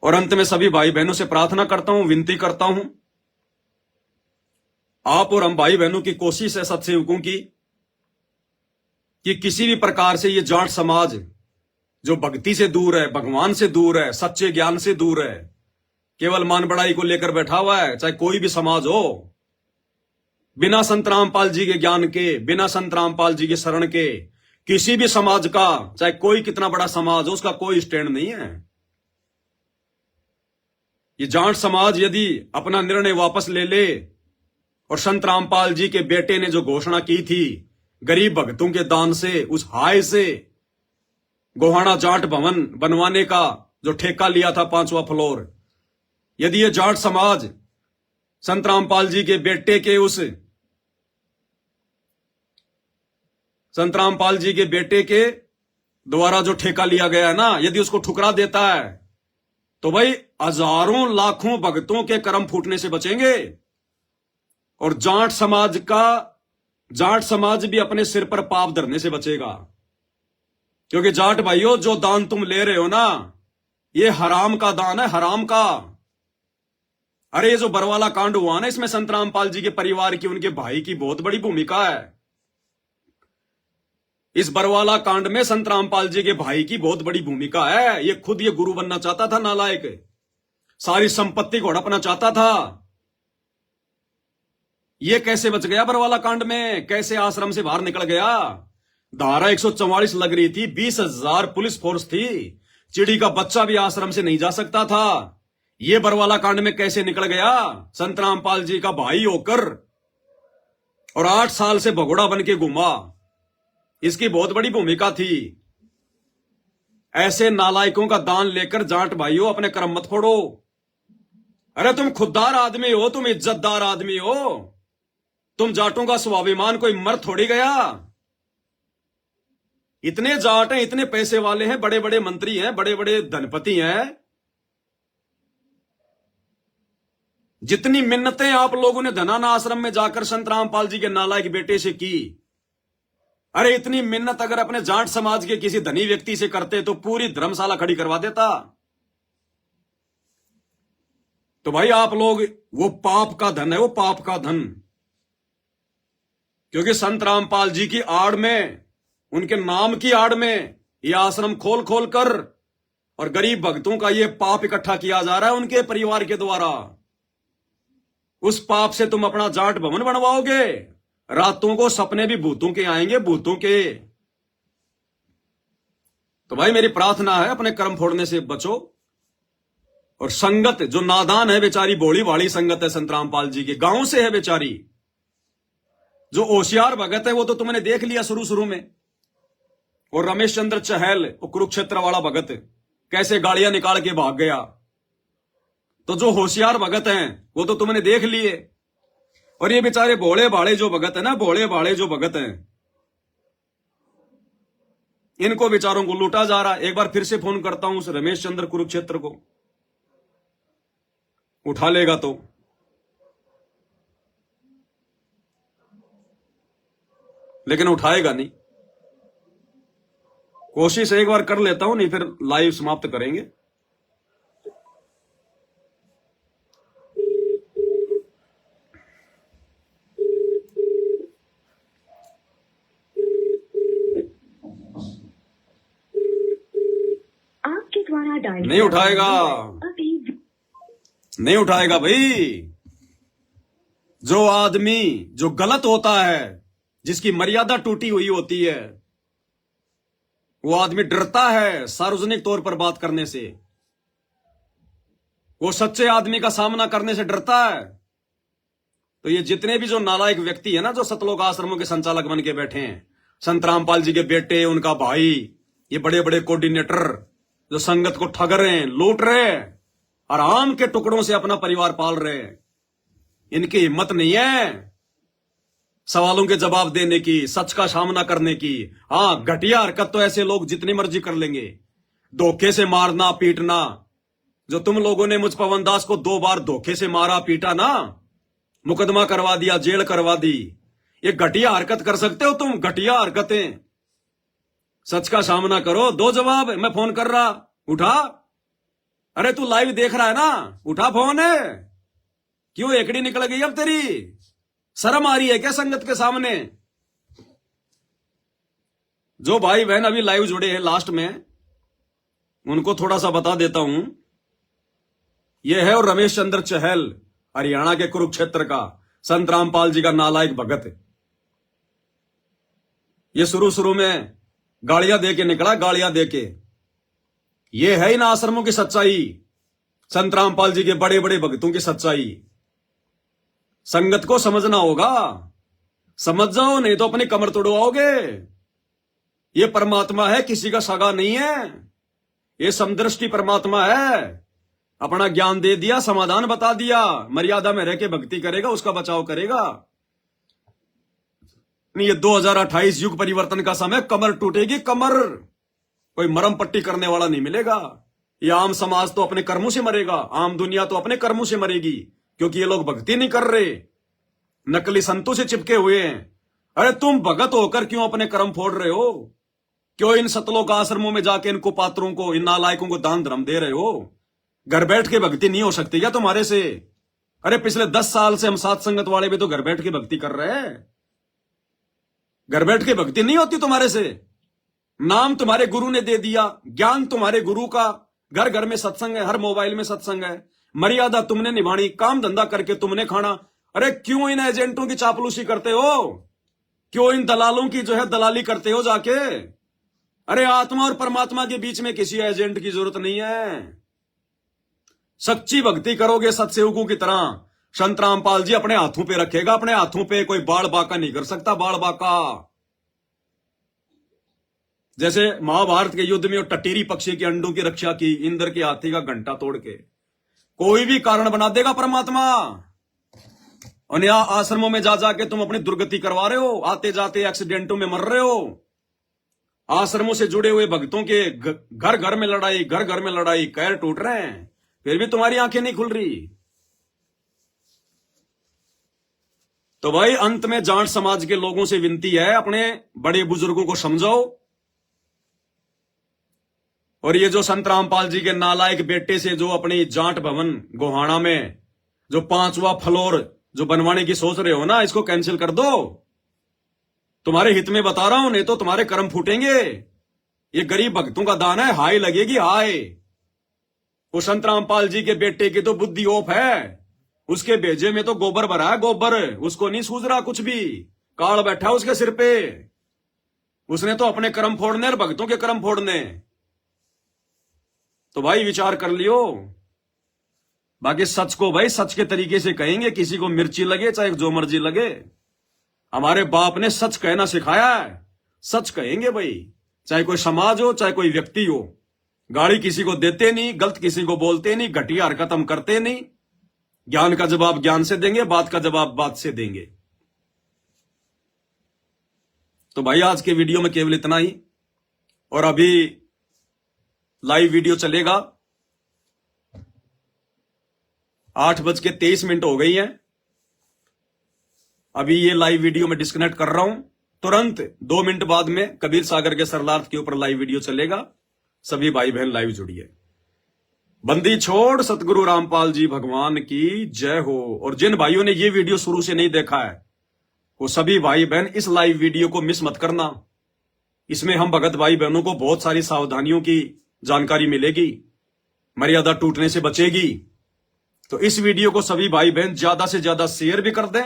और अंत में सभी भाई बहनों से प्रार्थना करता हूं, विनती करता हूं, आप और हम भाई बहनों की कोशिश है सत्सेवकों की, कि किसी भी प्रकार से ये जाट समाज जो भक्ति से दूर है, भगवान से दूर है, सच्चे ज्ञान से दूर है, केवल मान बढ़ाई को लेकर बैठा हुआ है, चाहे कोई भी समाज हो, बिना संत रामपाल जी के ज्ञान के, बिना संत रामपाल जी के शरण के, किसी भी समाज का, चाहे कोई कितना बड़ा समाज हो, उसका कोई स्टैंड नहीं है। ये जाट समाज यदि अपना निर्णय वापस ले ले, और संत रामपाल जी के बेटे ने जो घोषणा की थी गरीब भक्तों के दान से, उस हाय से गोहाना जाट भवन बनवाने का जो ठेका लिया था 5वां फ्लोर, यदि ये जाट समाज संत रामपाल जी के बेटे के, उस संत रामपाल जी के बेटे के द्वारा जो ठेका लिया गया है ना, यदि उसको ठुकरा देता है, तो भाई हजारों लाखों भक्तों के कर्म फूटने से बचेंगे। और जाट समाज भी अपने सिर पर पाप धरने से बचेगा। क्योंकि जाट भाइयों, जो दान तुम ले रहे हो ना, ये हराम का दान है, हराम का। अरे ये जो बरवाला कांड हुआ ना, इसमें संत रामपाल जी के परिवार की, उनके भाई की बहुत बड़ी भूमिका है। इस बरवाला कांड में संत रामपाल जी के भाई की बहुत बड़ी भूमिका है। ये खुद ये गुरु बनना चाहता था, नालायक, सारी संपत्ति को हड़पना चाहता था। ये कैसे बच गया बरवाला कांड में, कैसे आश्रम से बाहर निकल गया? धारा 144 लग रही थी, 20,000 पुलिस फोर्स थी, चिड़ी का बच्चा भी आश्रम से नहीं जा सकता था। ये बरवाला कांड में कैसे निकल गया? संत रामपाल जी का भाई होकर, और 8 साल से भगोड़ा बन के घूमा। इसकी बहुत बड़ी भूमिका थी। ऐसे नालायकों का दान लेकर जाट भाइयों अपने कर्म मत फोड़ो। अरे तुम खुददार आदमी हो, तुम इज्जतदार आदमी हो, तुम जाटों का स्वाभिमान कोई मर थोड़ी गया। इतने जाट हैं, इतने पैसे वाले हैं, बड़े बड़े मंत्री हैं, बड़े बड़े धनपति हैं। जितनी मिन्नतें आप लोगों ने धनाना आश्रम में जाकर संत रामपाल जी के नालायक बेटे से की, अरे इतनी मिन्नत अगर अपने जाट समाज के किसी धनी व्यक्ति से करते तो पूरी धर्मशाला खड़ी करवा देता। तो भाई आप लोग, वो पाप का धन है, वो पाप का धन। क्योंकि संत रामपाल जी की आड़ में, उनके नाम की आड़ में ये आश्रम खोल खोल कर और गरीब भक्तों का ये पाप इकट्ठा किया जा रहा है उनके परिवार के द्वारा। उस पाप से तुम अपना जाट भवन बनवाओगे। रातों को सपने भी भूतों के आएंगे, भूतों के। तो भाई मेरी प्रार्थना है, अपने कर्म फोड़ने से बचो। और संगत जो नादान है बेचारी, भोली वाली संगत है संत रामपाल जी के, गांव से है बेचारी। जो होशियार भगत है वो तो तुमने देख लिया शुरू शुरू में। और रमेश चंद्र चहल, वो कुरुक्षेत्र वाला भगत, कैसे गाड़ियां निकाल के भाग गया। तो जो होशियार भगत हैं वो तो तुमने देख लिए। और ये बेचारे भोले भाले जो भगत है ना, भोले भाले जो भगत हैं, इनको बेचारों को लूटा जा रहा है। एक बार फिर से फोन करता हूं उस रमेश चंद्र कुरुक्षेत्र को, उठा लेगा तो। लेकिन उठाएगा नहीं। कोशिश एक बार कर लेता हूं, नहीं फिर लाइव समाप्त करेंगे। आपके द्वारा डायल नहीं उठाएगा, अभी नहीं उठाएगा भाई। जो आदमी जो गलत होता है, जिसकी मर्यादा टूटी हुई होती है, वो आदमी डरता है सार्वजनिक तौर पर बात करने से। वो सच्चे आदमी का सामना करने से डरता है। तो ये जितने भी जो नालायक व्यक्ति है ना, जो सतलोक आश्रमों के संचालक बन के बैठे हैं, संत रामपाल जी के बेटे, उनका भाई, ये बड़े बड़े कोऑर्डिनेटर जो संगत को ठग रहे हैं, लूट रहे हैं, और आम के टुकड़ों से अपना परिवार पाल रहे हैं, इनकी हिम्मत नहीं है सवालों के जवाब देने की, सच का सामना करने की। हाँ, घटिया हरकत तो ऐसे लोग जितनी मर्जी कर लेंगे। धोखे से मारना पीटना, जो तुम लोगों ने मुझ पवन दास को 2 बार धोखे से मारा पीटा ना, मुकदमा करवा दिया, जेल करवा दी, ये घटिया हरकत कर सकते हो तुम? घटिया हरकतें। सच का सामना करो, दो जवाब। मैं फोन कर रहा, उठा। अरे तू लाइव देख रहा है ना, उठा फोन है। क्यों एकड़ी निकल गई अब तेरी? शर्म आ रही है क्या संगत के सामने? जो भाई बहन अभी लाइव जुड़े हैं लास्ट में, उनको थोड़ा सा बता देता हूं। यह है और रमेश चंद्र चहल, हरियाणा के कुरुक्षेत्र का संत रामपाल जी का नालायक भगत। ये शुरू शुरू में गालियां दे के निकला, गालियां दे के। ये है इन आश्रमों की सच्चाई, संत रामपाल जी के बड़े बड़े भक्तों की सच्चाई। संगत को समझना होगा, समझ जाओ, नहीं तो अपनी कमर तोड़वाओगे। ये परमात्मा है, किसी का सगा नहीं है। ये समदृष्टि परमात्मा है। अपना ज्ञान दे दिया, समाधान बता दिया, मर्यादा में रह के भक्ति करेगा, उसका बचाव करेगा। नहीं, ये 2028 युग परिवर्तन का समय, कमर टूटेगी, कमर। कोई मरम पट्टी करने वाला नहीं मिलेगा। ये आम समाज तो अपने कर्मों से मरेगा, आम दुनिया तो अपने कर्मों से मरेगी, क्योंकि ये लोग भक्ति नहीं कर रहे, नकली संतों से चिपके हुए हैं। अरे तुम भगत होकर क्यों अपने कर्म फोड़ रहे हो? क्यों इन सतलोक आश्रमों में जाके इनको पात्रों को, इन नालायकों को दान धर्म दे रहे हो? घर बैठ के भक्ति नहीं हो सकती क्या तुम्हारे से? अरे पिछले 10 साल से हम सात संगत वाले भी तो घर बैठ के भक्ति कर रहे हैं। घर बैठ के भक्ति नहीं होती तुम्हारे से। नाम तुम्हारे गुरु ने दे दिया, ज्ञान तुम्हारे गुरु का, घर घर में सत्संग है, हर मोबाइल में सत्संग है, मर्यादा तुमने निभानी, काम धंधा करके तुमने खाना। अरे क्यों इन एजेंटों की चापलूसी करते हो? क्यों इन दलालों की जो है दलाली करते हो जाके? अरे आत्मा और परमात्मा के बीच में किसी एजेंट की जरूरत नहीं है। सच्ची भक्ति करोगे सत्सेवकों की तरह, संत रामपाल जी अपने हाथों पे रखेगा, अपने हाथों पे। कोई बाल बाका नहीं कर सकता, बाल बाका। जैसे महाभारत के युद्ध में वो टटीरी पक्षी के अंडों की रक्षा की, इंद्र के हाथी का घंटा तोड़ के। कोई भी कारण बना देगा परमात्मा। और यहाँ आश्रमों में जा जाके तुम अपनी दुर्गति करवा रहे हो, आते जाते एक्सीडेंटों में मर रहे हो। आश्रमों से जुड़े हुए भक्तों के घर घर में लड़ाई, घर घर में लड़ाई, कैर टूट रहे हैं, फिर भी तुम्हारी आंखें नहीं खुल रही। तो भाई अंत में जाट समाज के लोगों से विनती है, अपने बड़े बुजुर्गों को समझाओ। और ये जो संत रामपाल जी के नालायक बेटे से जो अपनी जाट भवन गोहाना में जो 5वां फ्लोर जो बनवाने की सोच रहे हो ना, इसको कैंसिल कर दो। तुम्हारे हित में बता रहा हूं, नहीं तो तुम्हारे कर्म फूटेंगे। ये गरीब भक्तों का दान है, हाय लगेगी हाय। वो संत रामपाल जी के बेटे की तो बुद्धि ओफ है, उसके भेजे में तो गोबर भरा है, गोबर। उसको नहीं सूझ रहा कुछ भी, काल बैठा है उसके सिर पे। उसने तो अपने कर्म फोड़ने और भक्तों के कर्म फोड़ने। तो भाई विचार कर लियो। बाकी सच को भाई सच के तरीके से कहेंगे, किसी को मिर्ची लगे चाहे जो मर्जी लगे। हमारे बाप ने सच कहना सिखाया है, सच कहेंगे भाई, चाहे कोई समाज हो चाहे कोई व्यक्ति हो। गाली किसी को देते नहीं, गलत किसी को बोलते नहीं, घटिया हरकत हम करते नहीं। ज्ञान का जवाब ज्ञान से देंगे, बात का जवाब बात से देंगे। तो भाई आज के वीडियो में केवल इतना ही। और अभी लाइव वीडियो चलेगा, 8:23 हो गई है। अभी ये लाइव वीडियो में डिस्कनेक्ट कर रहा हूं, तुरंत 2 मिनट बाद में कबीर सागर के सरलार्थ के ऊपर लाइव वीडियो चलेगा। सभी भाई बहन लाइव जुड़िए। बंदी छोड़ सतगुरु रामपाल जी भगवान की जय हो। और जिन भाइयों ने ये वीडियो शुरू से नहीं देखा है, वो सभी भाई बहन इस लाइव वीडियो को मिस मत करना। इसमें हम भगत भाई बहनों को बहुत सारी सावधानियों की जानकारी मिलेगी, मर्यादा टूटने से बचेगी। तो इस वीडियो को सभी भाई बहन ज्यादा से ज्यादा शेयर भी कर दें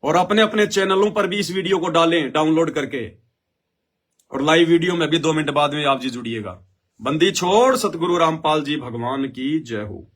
और अपने अपने चैनलों पर भी इस वीडियो को डालें डाउनलोड करके। और लाइव वीडियो में भी 2 मिनट बाद में आप जी जुड़िएगा। बंदी छोड़ सतगुरु रामपाल जी भगवान की जय हो।